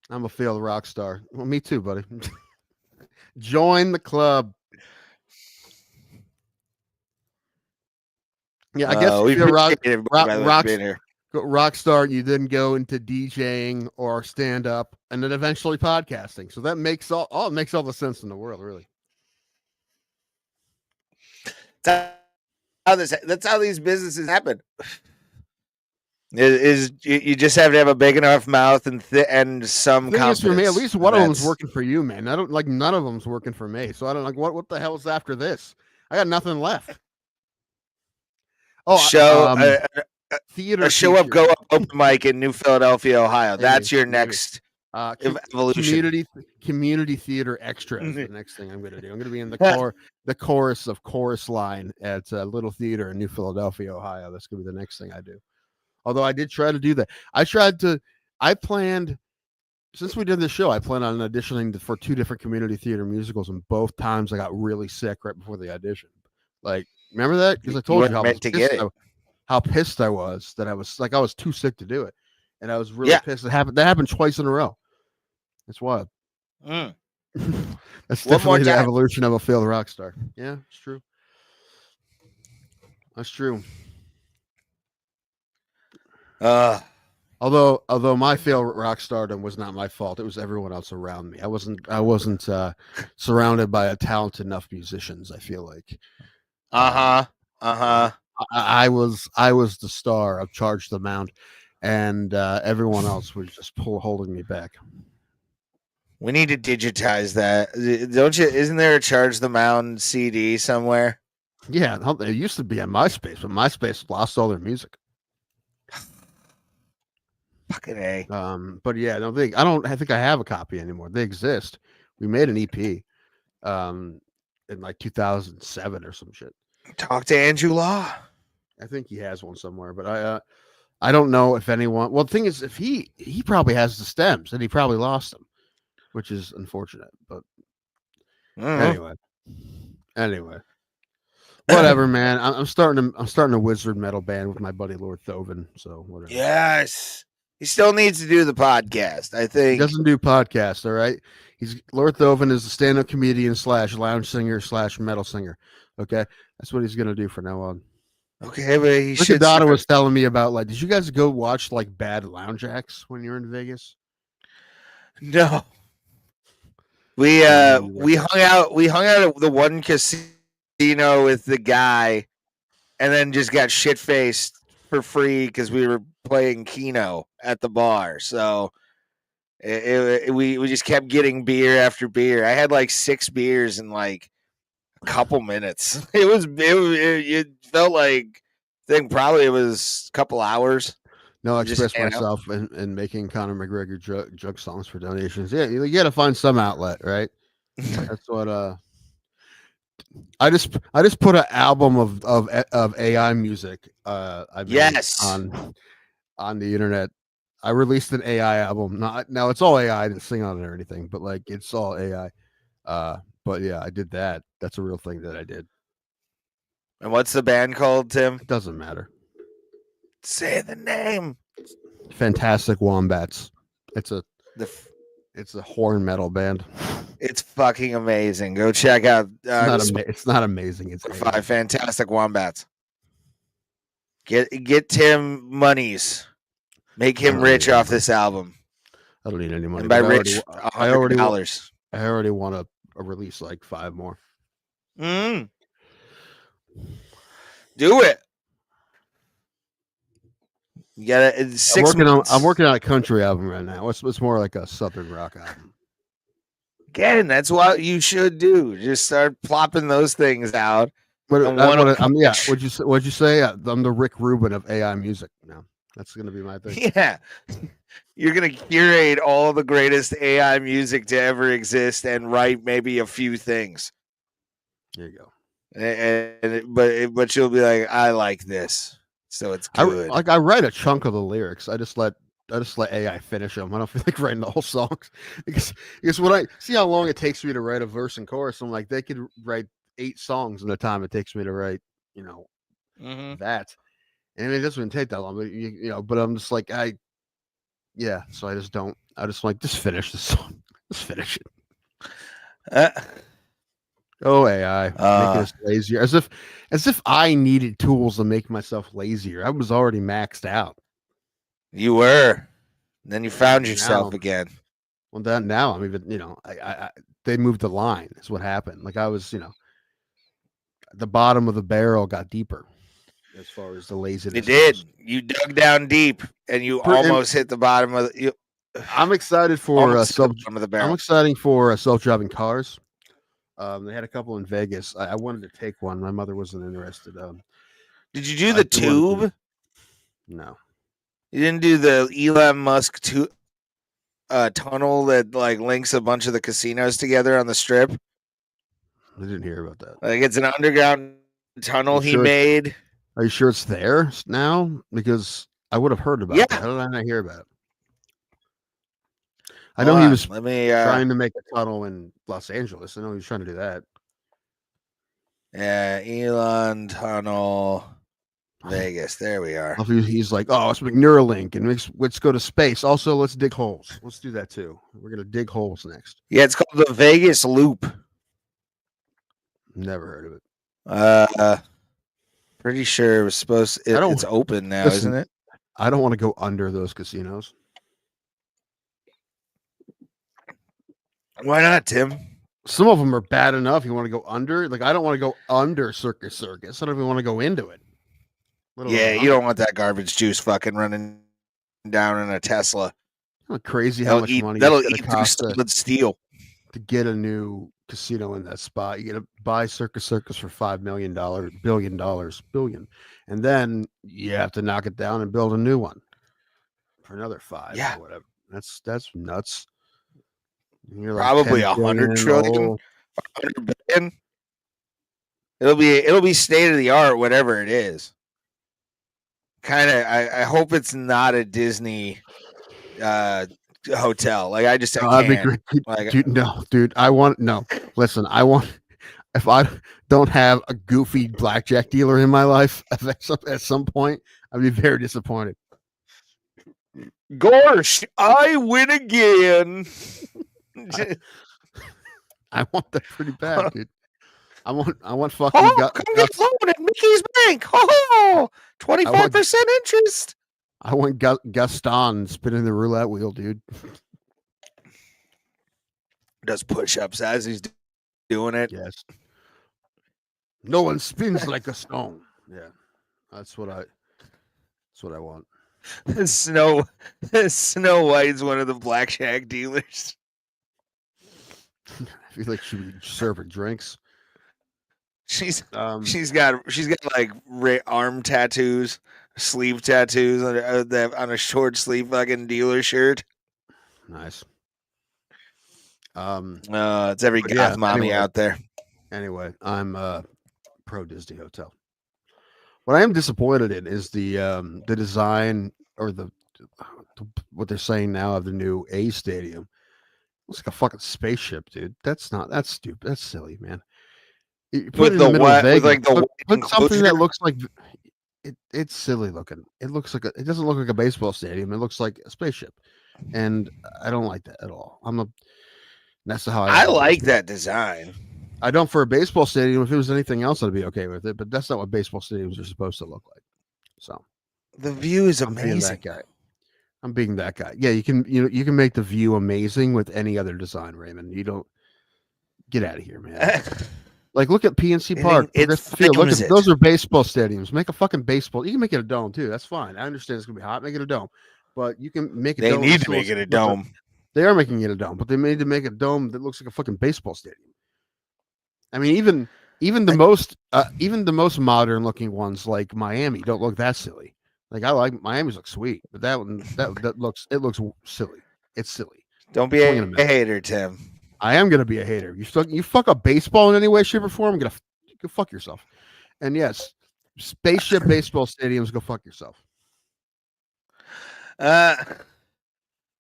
I'm a failed rock star. Well, me too, buddy. Join the club. Yeah, I guess if you're rock star, you then go into DJing or stand up, and then eventually podcasting. So that makes all the sense in the world, really. That's how these businesses happen. Is you just have to have a big enough mouth and some The thing is, for me, at confidence. least one of them's working for you, man. I don't like none of them's working for me. So I don't like what the hell is after this? I got nothing left. Oh, theater a show up, go up open mic in New Philadelphia, Ohio. That's your next evolution. Community theater extra is the next thing I'm going to do. I'm going to be in the chorus of Chorus Line at a little theater in New Philadelphia, Ohio. That's going to be the next thing I do. Although I did try to do that. I planned, since we did this show, I planned on auditioning for 2 different community theater musicals, and both times I got really sick right before the audition. Like, remember that? Because I told you how pissed I was that I was too sick to do it. And I was really pissed. That happened twice in a row. That's wild. That's definitely the evolution of a failed rock star. Yeah, it's true. That's true. Although my failed rock stardom was not my fault, it was everyone else around me. I wasn't surrounded by a talented enough musicians. I feel like. I was the star of Charge the Mount, and everyone else was just holding me back. We need to digitize that, don't you? Isn't there a Charge the Mount CD somewhere? Yeah, it used to be on MySpace, but MySpace lost all their music. Fucking A. But yeah, I think I have a copy anymore. They exist. We made an EP in like 2007 or some shit. Talk to Andrew Law. I think he has one somewhere, but I don't know if anyone. Well, the thing is, if he probably has the stems and he probably lost them, which is unfortunate. But anyway, whatever, man. I'm starting a wizard metal band with my buddy Lord Thoven. So whatever. Yes, he still needs to do the podcast. I think he doesn't do podcasts. All right, Lord Thoven is a stand-up comedian / lounge singer / metal singer. Okay, that's what he's gonna do from now on. Okay, but he should. Donna was telling me about, like, did you guys go watch like bad lounge acts when you were in Vegas? No. We hung out at the one casino with the guy, and then just got shit faced for free because we were playing Keno at the bar. So we just kept getting beer after beer. I had like 6 beers in like a couple minutes. It felt like it was a couple hours. No, I expressed myself in making Conor McGregor jug songs for donations. Yeah, you got to find some outlet, right? That's what. I just put an album of AI music. I made on the internet. I released an AI album. Now it's all AI. I didn't sing on it or anything, but like it's all AI. But yeah, I did that. That's a real thing that I did. And what's the band called, Tim? It doesn't matter. Say the name. Fantastic Wombats. It's a horn metal band. It's fucking amazing. Go check out. It's not amazing. It's 5 Fantastic Wombats. Get Tim monies. Make him rich off this album. I don't need any money. And by rich, $100. I already want to release like 5 more. Do it. You got it. 6 months. I'm working on a country album right now. It's more like a southern rock album. Again, that's what you should do. Just start plopping those things out. What'd you say? I'm the Rick Rubin of AI music now. That's gonna be my thing. Yeah, you're gonna curate all the greatest AI music to ever exist and write maybe a few things. There you go. But you'll be like, I like this, so it's good. I write a chunk of the lyrics. I just let AI finish them. I don't feel like writing the whole songs because when I see how long it takes me to write a verse and chorus, I'm like, they could write 8 songs in the time it takes me to write, that. And it doesn't even take that long, but but I'm just like, so I just finish the song. Just finish it. AI, making us lazier. As if I needed tools to make myself lazier. I was already maxed out. You were. Then you found yourself again. Well, then now I'm even, they moved the line. Is what happened. Like I was, the bottom of the barrel got deeper as far as the laziness. It did. goes. You dug down deep, and you And almost hit the bottom of the. I'm excited for almost hit the bottom of the barrel. I'm excited for self-driving cars. They had a couple in Vegas. I wanted to take one. My mother wasn't interested. Did you do the tube? No. You didn't do the Elon Musk tunnel that like links a bunch of the casinos together on the strip? I didn't hear about that. Like it's an underground tunnel he made. Are you sure it's there now? Because I would have heard about it. How did I not hear about it? I know he was trying to make a tunnel in Los Angeles. I know he was trying to do that. Yeah, Elon Tunnel, Vegas. There we are. He's like, oh, let's make Neuralink and let's go to space. Also, let's dig holes. Let's do that too. We're gonna dig holes next. Yeah, it's called the Vegas Loop. Never heard of it. Pretty sure it was supposed. It's open now, isn't it? I don't want to go under those casinos. Why not, Tim? Some of them are bad enough. You want to go under? Like I don't want to go under Circus. I don't even want to go into it. Yeah, you don't want that garbage juice fucking running down in a Tesla. Crazy how much money that'll eat through solid steel to get a new casino in that spot. You get to buy Circus for $5 billion, and then you have to knock it down and build a new one for another $5 or whatever. That's nuts. You're probably like 100 trillion, 100 billion. It'll be state of the art, whatever it is. Kind of. I hope it's not a Disney hotel. Like I just that'd be great. Like, dude. I want Listen, if I don't have a goofy blackjack dealer in my life at some point, I'd be very disappointed. Gosh, I win again. I want that pretty bad, dude. I want fucking. Come get loan at Mickey's Bank. 25% interest. I want Gaston spinning the roulette wheel, dude. Does push-ups as he's doing it. Yes. No one spins like a stone. Yeah, that's what I want. Snow White's one of the blackjack dealers. I feel like she would be serving drinks. She's got like arm tattoos, sleeve tattoos on a short sleeve fucking dealer shirt. Nice. It's every goth mommy out there. Anyway, I'm pro Disney Hotel. What I am disappointed in is the design or the what they're saying now of the new A Stadium. Looks like a fucking spaceship, dude. That's stupid. That's silly, man. With the what? With like the put something that looks like it's silly looking. It doesn't look like a baseball stadium. It looks like a spaceship, and I don't like that at all. That's how I like that design. I don't for a baseball stadium. If it was anything else, I'd be okay with it. But that's not what baseball stadiums are supposed to look like. So the view is amazing. I'm being that guy. Yeah, you can make the view amazing with any other design, Raymond. You don't get out of here, man. Like look at PNC Park. Those are baseball stadiums. Make a fucking baseball. You can make it a dome too. That's fine. I understand it's gonna be hot. Make it a dome, but you can make it. They need to make it a dome. They are making it a dome, but they need to make a dome that looks like a fucking baseball stadium. I mean, even the most modern looking ones like Miami don't look that silly. Like I like Miami's look sweet, but that one that looks silly. It's silly. Don't be a hater, Tim. I am gonna be a hater. You fuck up baseball in any way, shape, or form. Go fuck yourself. And yes, spaceship baseball stadiums. Go fuck yourself.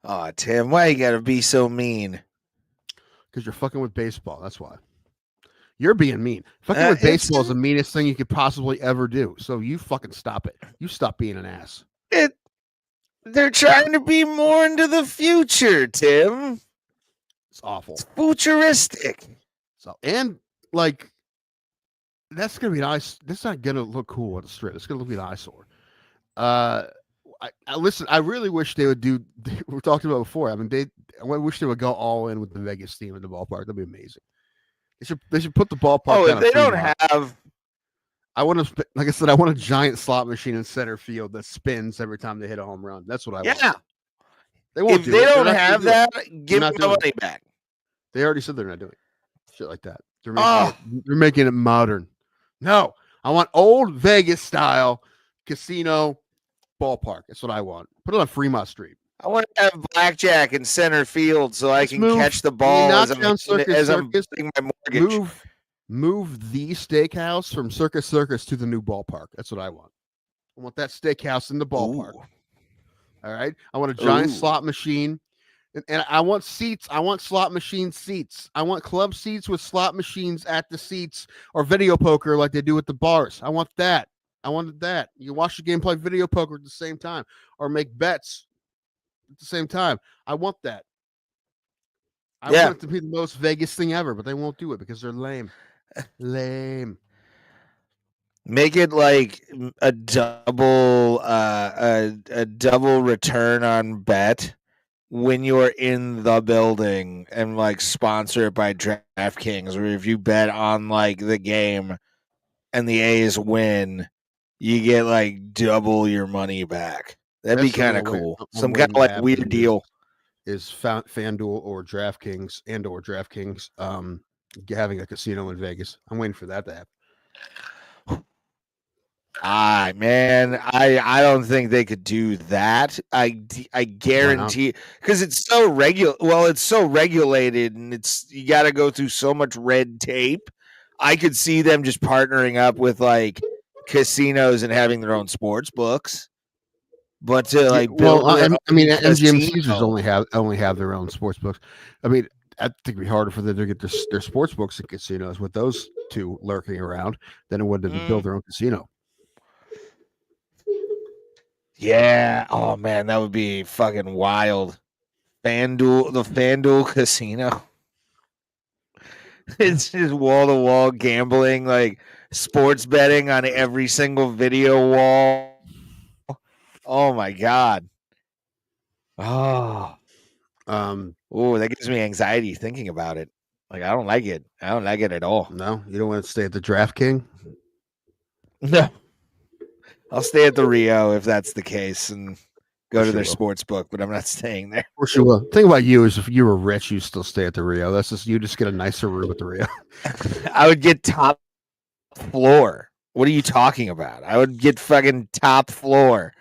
Oh, Tim, why you gotta be so mean? Because you're fucking with baseball. That's why. You're being mean. Fucking with baseball is the meanest thing you could possibly ever do. So you fucking stop it. You stop being an ass. They're trying to be more into the future, Tim. It's awful. It's futuristic. So and like that's gonna be nice. That's not gonna look cool on the strip. It's gonna look like an eyesore. Listen. I really wish they would do. We talked about before. I mean, I wish they would go all in with the Vegas theme in the ballpark. That'd be amazing. They should put the ballpark. Oh, if they don't have I want to, like I said, I want a giant slot machine in center field that spins every time they hit a home run. That's what I want. Yeah. They won't If do they it. They're don't not gonna have do it. that, give They're me not my doing money back. They already said they're not doing shit like that. They're Oh. making it modern. No, I want old Vegas style casino ballpark. That's what I want. Put it on Fremont Street. I want to have blackjack in center field so I can catch the Can ball you as knock I'm down Circus I'm Circus? paying my mortgage. Move the steakhouse from Circus Circus to the new ballpark. That's what I want. I want that steakhouse in the ballpark. Ooh. All right. I want a giant Ooh. slot machine. And I want seats. I want slot machine seats. I want club seats with slot machines at the seats, or video poker like they do at the bars. I want that. I wanted that. You can watch the game, play video poker at the same time, or make bets at the same time. I want that. I want it to be the most Vegas thing ever, but they won't do it because they're lame. Lame. Make it like a double a double return on bet when you're in the building, and like sponsor it by DraftKings, where if you bet on like the game and the A's win, you get like double your money back. That'd be kind of cool. Some kind of like weird deal. Is FanDuel or DraftKings having a casino in Vegas. I'm waiting for that to happen. Man, I don't think they could do that. I guarantee, because it's so it's so regulated, and you got to go through so much red tape. I could see them just partnering up with like casinos and having their own sports books. But to like build, MGM Caesars only have their own sports books. I mean, I think it'd be harder for them to get their sports books and casinos with those two lurking around than it would to build their own casino. Yeah. Oh man, that would be fucking wild. The FanDuel casino. It's just wall to wall gambling, like sports betting on every single video wall. Oh my god. Oh. That gives me anxiety thinking about it. Like I don't like it. I don't like it at all. No, you don't want to stay at the DraftKings? No. I'll stay at the Rio if that's the case and go to their sports book, but I'm not staying there. For sure. The thing about you is if you were rich, you still stay at the Rio. That's just you just get a nicer room at the Rio. I would get top floor. What are you talking about? I would get fucking top floor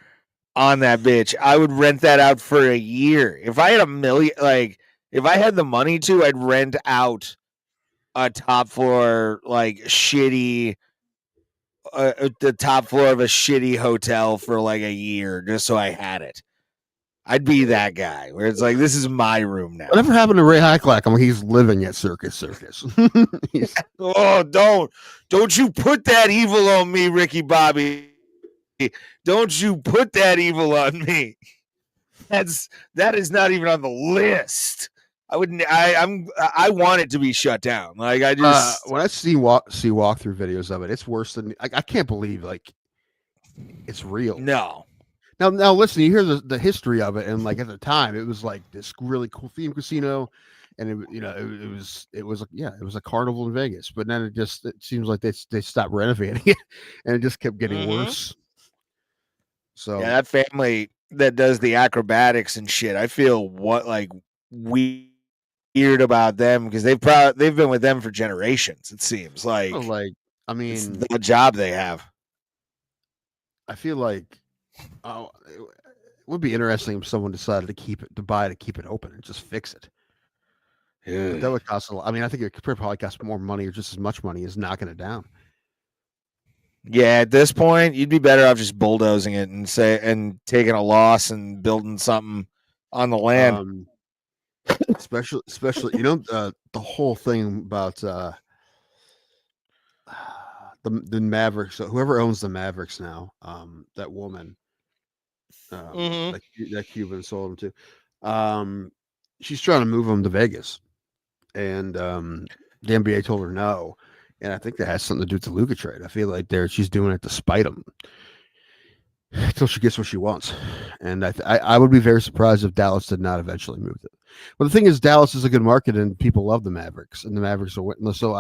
on that bitch. I would rent that out for a year. If I had $1 million, like if I had the money to, I'd rent out a top floor, like shitty, the top floor of a shitty hotel for like a year just so I had it. I'd be that guy where it's like, this is my room now. Whatever happened to Ray Hyclak? I mean, he's living at Circus Circus. Oh, don't you put that evil on me, Ricky Bobby. Don't you put that evil on me. That is not even on the list. I want it to be shut down. Like I just when I see walkthrough videos of it, it's worse than I can't believe like it's real. No. Now listen, you hear the history of it, and like at the time, it was like this really cool theme casino, and it was a carnival in Vegas. But then it seems like they stopped renovating it, and it just kept getting worse. So yeah, that family that does the acrobatics and shit, I feel weird about them because they've been with them for generations. It seems like I mean, it's the job they have. I feel like it would be interesting if someone decided to keep it open and just fix it. But that would cost a lot. I mean, I think it could probably cost more money or just as much money as knocking it down. Yeah, at this point, you'd be better off just bulldozing it and taking a loss and building something on the land. Especially the whole thing about the Mavericks. So whoever owns the Mavericks now, that woman, that Cuban sold them to, she's trying to move them to Vegas, and the NBA told her no. And I think that has something to do with the Luka trade. I feel like she's doing it to spite him until she gets what she wants. And I would be very surprised if Dallas did not eventually move it. But the thing is, Dallas is a good market, and people love the Mavericks, and the Mavericks are winning. So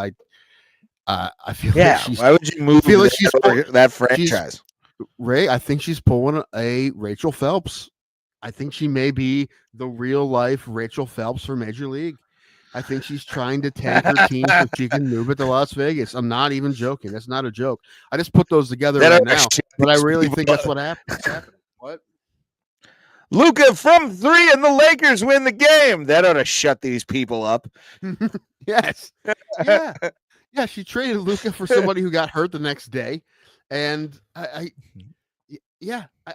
I feel Yeah, like she's. why would you move feel like she's that franchise? Ray, I think she's pulling a Rachel Phelps. I think she may be the real life Rachel Phelps for Major League. I think she's trying to tank her team so she can move it to Las Vegas. I'm not even joking. That's not a joke. I just put those together right now, but I really think that's what happened. What? Luka from 3 and the Lakers win the game. That ought to shut these people up. Yes. Yeah. Yeah. She traded Luka for somebody who got hurt the next day. And I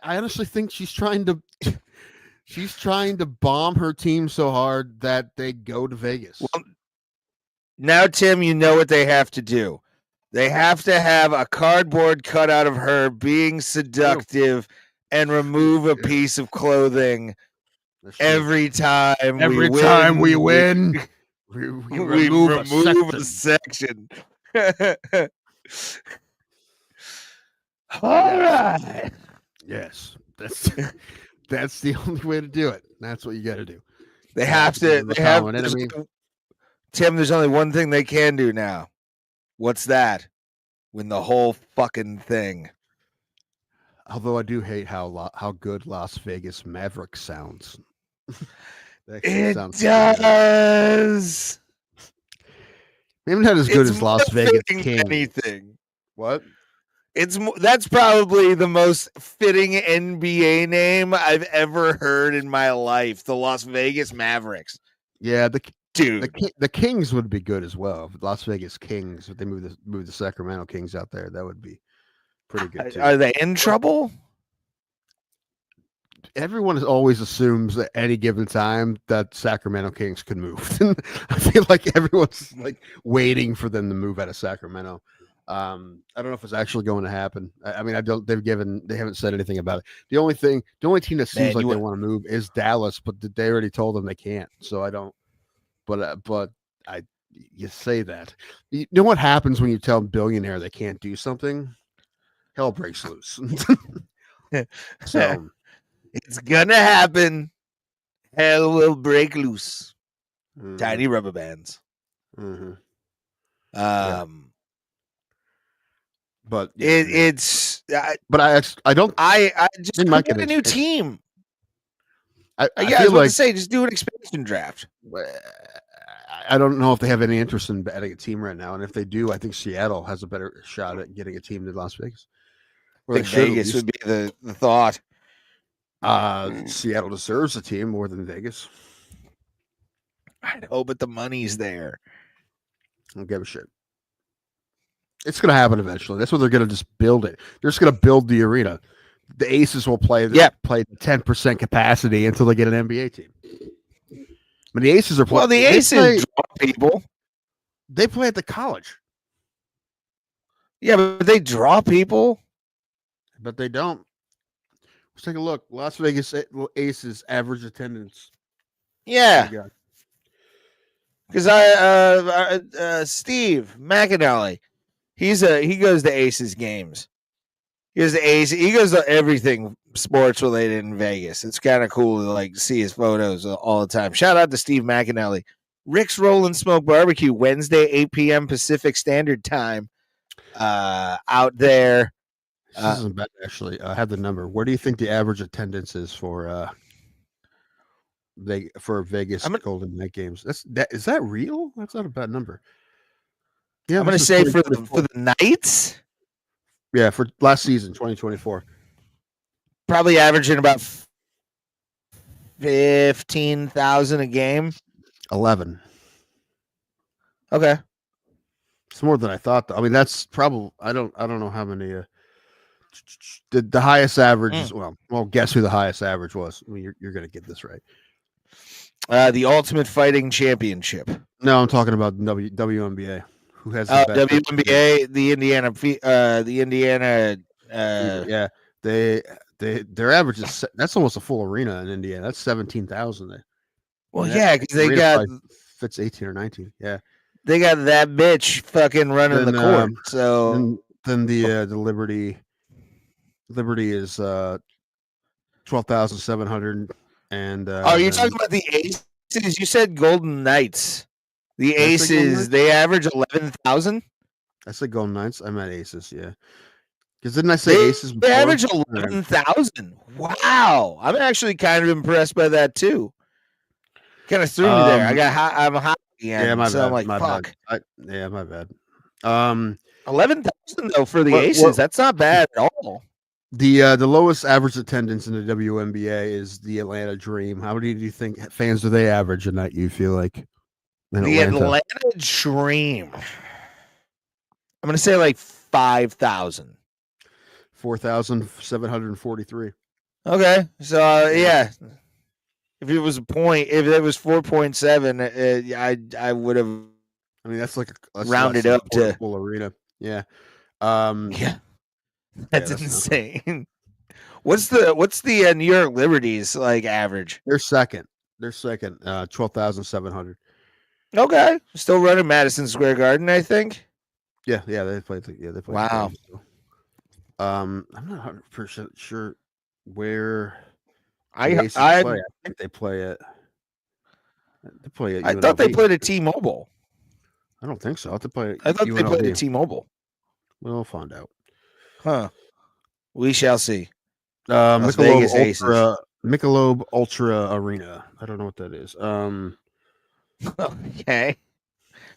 honestly think she's trying to bomb her team so hard that they go to Vegas. Well, now, Tim, you know what they have to do. They have to have a cardboard cutout of her being seductive and remove a piece of clothing every time we win. We remove a section. All right. Yes. That's the only way to do it. That's what you got to do. They have to. Tim, there's only one thing they can do now. What's that? Win the whole fucking thing. Although I do hate how good Las Vegas Maverick sounds. It does. Maybe not as good as Las Vegas King. Anything. What? That's probably the most fitting NBA name I've ever heard in my life. The Las Vegas Mavericks. Yeah, the Kings would be good as well. Las Vegas Kings, if they move the Sacramento Kings out there, that would be pretty good too. Are they in trouble? Everyone always assumes at any given time that Sacramento Kings could move. I feel like everyone's like waiting for them to move out of Sacramento. I don't know if it's actually going to happen. I mean, they haven't said anything about it. The only team that seems like they want to move is Dallas, but they already told them they can't. So I don't. But you say that. You know what happens when you tell a billionaire they can't do something? Hell breaks loose. So it's gonna happen. Hell will break loose. Mm-hmm. Tiny rubber bands. Mm-hmm. But I just get a new team. I was about to say, just do an expansion draft. I don't know if they have any interest in adding a team right now, and if they do, I think Seattle has a better shot at getting a team than Las Vegas. I think Vegas would be the thought. Seattle deserves a team more than Vegas. I know, but the money's there. I don't give a shit. It's going to happen eventually. That's what they're going to just build it. They're just going to build the arena. The Aces will play the 10% capacity until they get an NBA team. But the Aces are playing. Well, the Aces draw people. They play at the college. Yeah, but they draw people. But they don't. Let's take a look. Las Vegas Aces average attendance. Yeah. Because Steve McAnally, he goes to Aces games. He goes to everything sports related in Vegas. It's kind of cool to like see his photos all the time. Shout out to Steve McAnally. Rick's Rollin' Smoke Barbecue, Wednesday, 8 p.m. Pacific Standard Time. Out there. This isn't bad, actually. I have the number. Where do you think the average attendance is for Vegas Golden Knight games? Is that real? That's not a bad number. Yeah, I'm going to say for the Knights. Yeah, for last season, 2024. Probably averaging about 15,000 a game. 11. Okay. It's more than I thought, though. I mean, that's probably I don't know how many the highest average is, well, guess who the highest average was? I mean, you're going to get this right. The Ultimate Fighting Championship. No, I'm talking about WNBA. Who has the best WNBA? The Indiana. Yeah, their average is that's almost a full arena in Indiana. That's 17,000. Well, yeah, because they got fits 18 or 19. Yeah, they got that bitch fucking running the court. So then the Liberty is 12,700. And you're talking about the Aces? You said Golden Knights. The Aces, they average 11,000. I said Golden Knights. I meant Aces. Yeah. Because didn't I say Aces before? They average 11,000. Wow. I'm actually kind of impressed by that too. Kind of threw me there. I'm hot again. Yeah, my so bad. I'm like, my fuck. bad. My bad. 11,000 though for the Aces. That's not bad at all. The lowest average attendance in the WNBA is the Atlanta Dream. How many do you think fans do they average a night? You feel like in The Atlanta? Atlanta Dream. I'm gonna say like 5,000. 4,743. Okay, so yeah, if it was if it was 4.7, I would have. I mean, that's like rounded up to full arena. Yeah. Yeah, that's that's insane. What's the New York Liberties like average? They're second. 12,700. Okay, still running Madison Square Garden, I think. Yeah, they played. Yeah, they played. Wow. The game, so. I'm not 100% sure where I play. I think they play it. They play it. I thought they played at T-Mobile. I don't think so. I thought they played at T-Mobile. We'll find out. Huh. We shall see. Michelob Ultra Arena. I don't know what that is. Okay.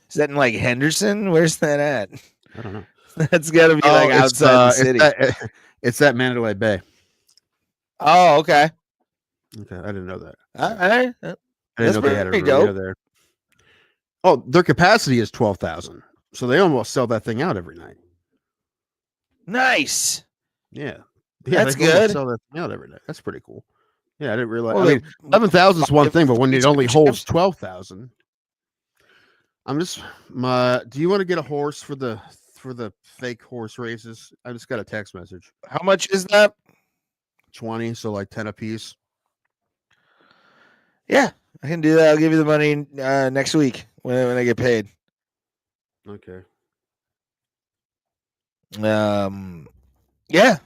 Is that in like Henderson? Where's that at? I don't know. That's got to be like outside the city. It's at Mandalay Bay. Oh, okay. Okay, I didn't know that. I didn't know they had a arena there. Oh, their capacity is 12,000, so they almost sell that thing out every night. Nice. Yeah, that's good. Sell that thing out every night. That's pretty cool. Yeah, I didn't realize. Well, I mean, 11,000 is one thing, but when it only holds 12,000, I'm just do you want to get a horse for the fake horse races? I just got a text message. How much is that? 20, so like 10 a piece. Yeah, I can do that. I'll give you the money next week when I get paid. Okay. Yeah,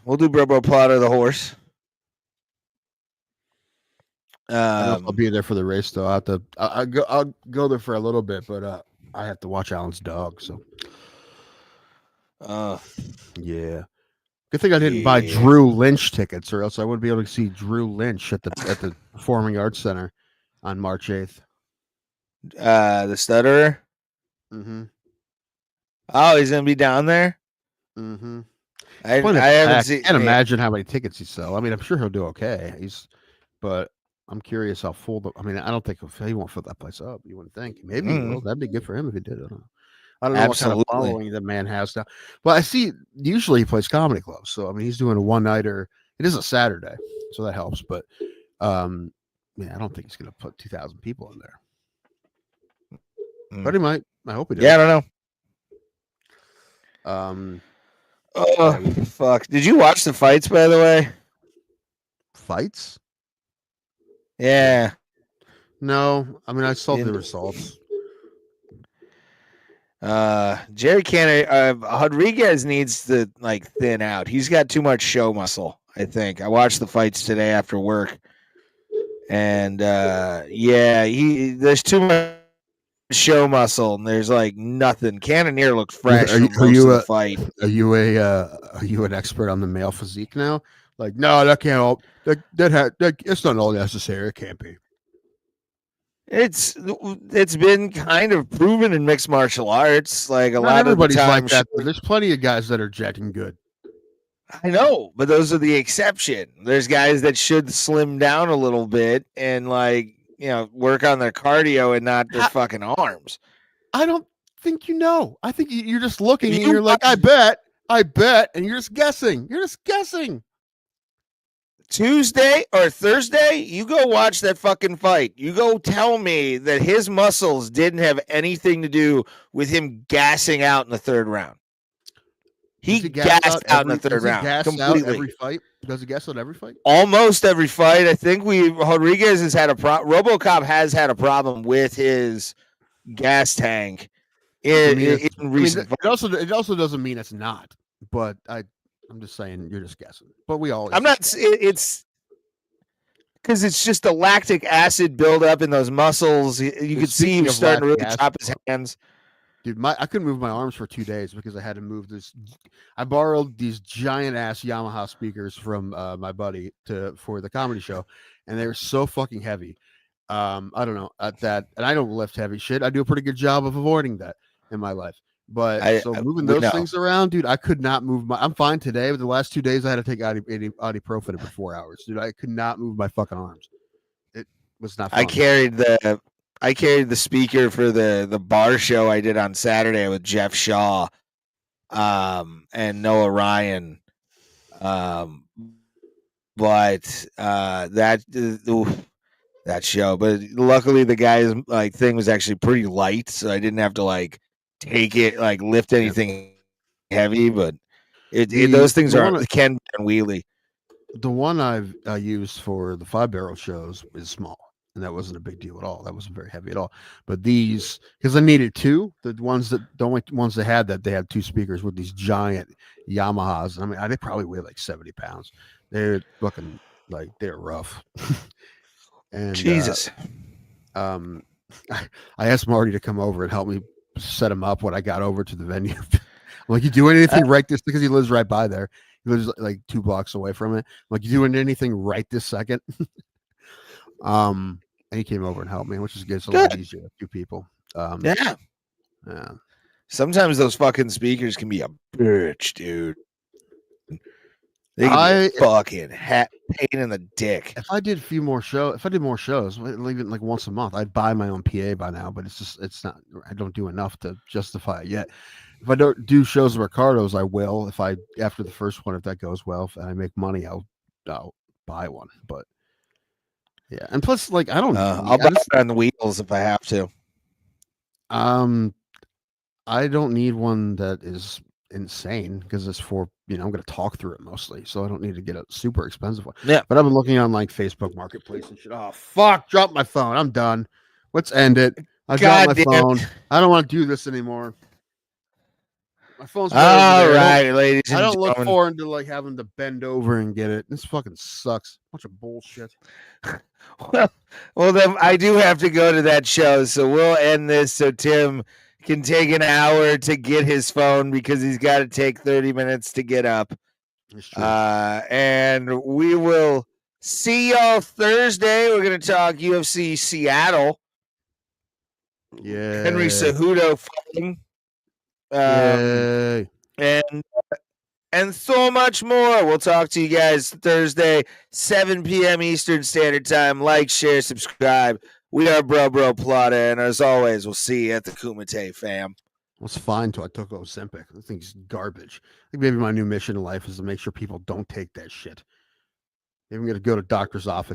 we'll do Bro Plotter the horse. I don't know if I'll be there for the race though. I'll go there for a little bit, but I have to watch Alan's dog. So, yeah. Good thing I didn't buy Drew Lynch tickets, or else I wouldn't be able to see Drew Lynch at the Performing Arts Center on March 8th. The stutterer. Mm-hmm. Oh, he's gonna be down there. Mm-hmm. I haven't seen. I can't imagine how many tickets he sell. I mean, I'm sure he'll do okay. But I'm curious how full. I mean, I don't think he won't fill that place up. You wouldn't think. Maybe he will. That'd be good for him if he did. I don't know what kind of following the man has now. Well, I see. Usually he plays comedy clubs, so I mean, he's doing a one-nighter. It is a Saturday, so that helps. But I don't think he's going to put 2,000 people in there. But he might. I hope he does. Yeah, I don't know. Oh, fuck. Did you watch the fights, by the way? Fights? Yeah. No. I mean, I saw the results. Jerry Cannon, Rodriguez needs to thin out. He's got too much show muscle, I think. I watched the fights today after work. And there's too much show muscle, and there's nothing. Cannoneer looked fresh for most of the fight. Are you an expert on the male physique now? No, that can't all that it's not all necessary. It can't be. It's been kind of proven in mixed martial arts. Not lot of the time, like that. There's plenty of guys that are jetting good. I know, but those are the exception. There's guys that should slim down a little bit and work on their cardio and not their fucking arms. I don't think you know. I think you're just looking and you're like, I bet, and you're just guessing. Tuesday or Thursday, you go watch that fucking fight. You go tell me that his muscles didn't have anything to do with him gassing out in the third round. He gassed out in the third round completely. Every fight? Does he gas out every fight? Almost every fight. I think Rodriguez has had RoboCop has had a problem with his gas tank in recent. It also doesn't mean it's not. But I'm just saying you're just guessing. But we all. I'm not. It's because it's just the lactic acid buildup in those muscles. You could see him starting to really chop his hands. Dude, I couldn't move my arms for 2 days because I had to move this. I borrowed these giant ass Yamaha speakers from my buddy for the comedy show, and they were so fucking heavy. I don't know at that, and I don't lift heavy shit. I do a pretty good job of avoiding that in my life. But moving those things around, dude, I could not move I'm fine today, but the last 2 days I had to take ibuprofen for 4 hours, dude. I could not move my fucking arms. It was not fun. I carried the speaker for the bar show I did on Saturday with Jeff Shaw and Noah Ryan. But that show, but luckily the guy's like thing was actually pretty light, so I didn't have to like take it, like lift anything heavy, but those things can be wheelie. The one I used for the 5-barrel shows is small, and that wasn't a big deal at all. That wasn't very heavy at all. But these, because I needed two, the only ones they had 2 speakers with these giant Yamahas. I mean, they probably weigh like 70 pounds. They're fucking like they're rough. And Jesus. I asked Marty to come over and help me set him up when I got over to the venue. I'm like, you doing anything right this, because he lives right by there. He lives like 2 blocks away from it. I'm like, you doing anything right this second? And he came over and helped me, which is good. It's a lot easier with 2 people. Yeah. Sometimes those fucking speakers can be a bitch, dude. They can be a fucking pain in the dick. If I did more shows, even like once a month, I'd buy my own PA by now. But it's not. I don't do enough to justify it yet. If I don't do shows of Ricardo's, I will. After the first one, if that goes well, if I make money, I'll buy one. But yeah, and plus, like I don't. I'll buy it on the wheels if I have to. I don't need one that is insane because it's for I'm going to talk through it mostly, so I don't need to get a super expensive one. Yeah, but I've been looking on like Facebook Marketplace and shit. Oh fuck! Drop my phone. I'm done. Let's end it. I dropped my phone. I don't want to do this anymore. My phone's all right, ladies. I don't look forward to like having to bend over and get it. This fucking sucks. Bunch of bullshit. Well, then I do have to go to that show, so we'll end this so Tim can take an hour to get his phone because he's got to take 30 minutes to get up. And we will see y'all Thursday. We're going to talk UFC Seattle. Yeah. Henry Cejudo fighting. And so much more. We'll talk to you guys Thursday, 7 p.m. Eastern Standard Time. Like, share, subscribe. We are Bro Plata, and as always, we'll see you at the Kumite, fam. Well, it's fine till I took Ozempic. I think it's garbage. I think maybe my new mission in life is to make sure people don't take that shit. Maybe I'm going to go to doctor's office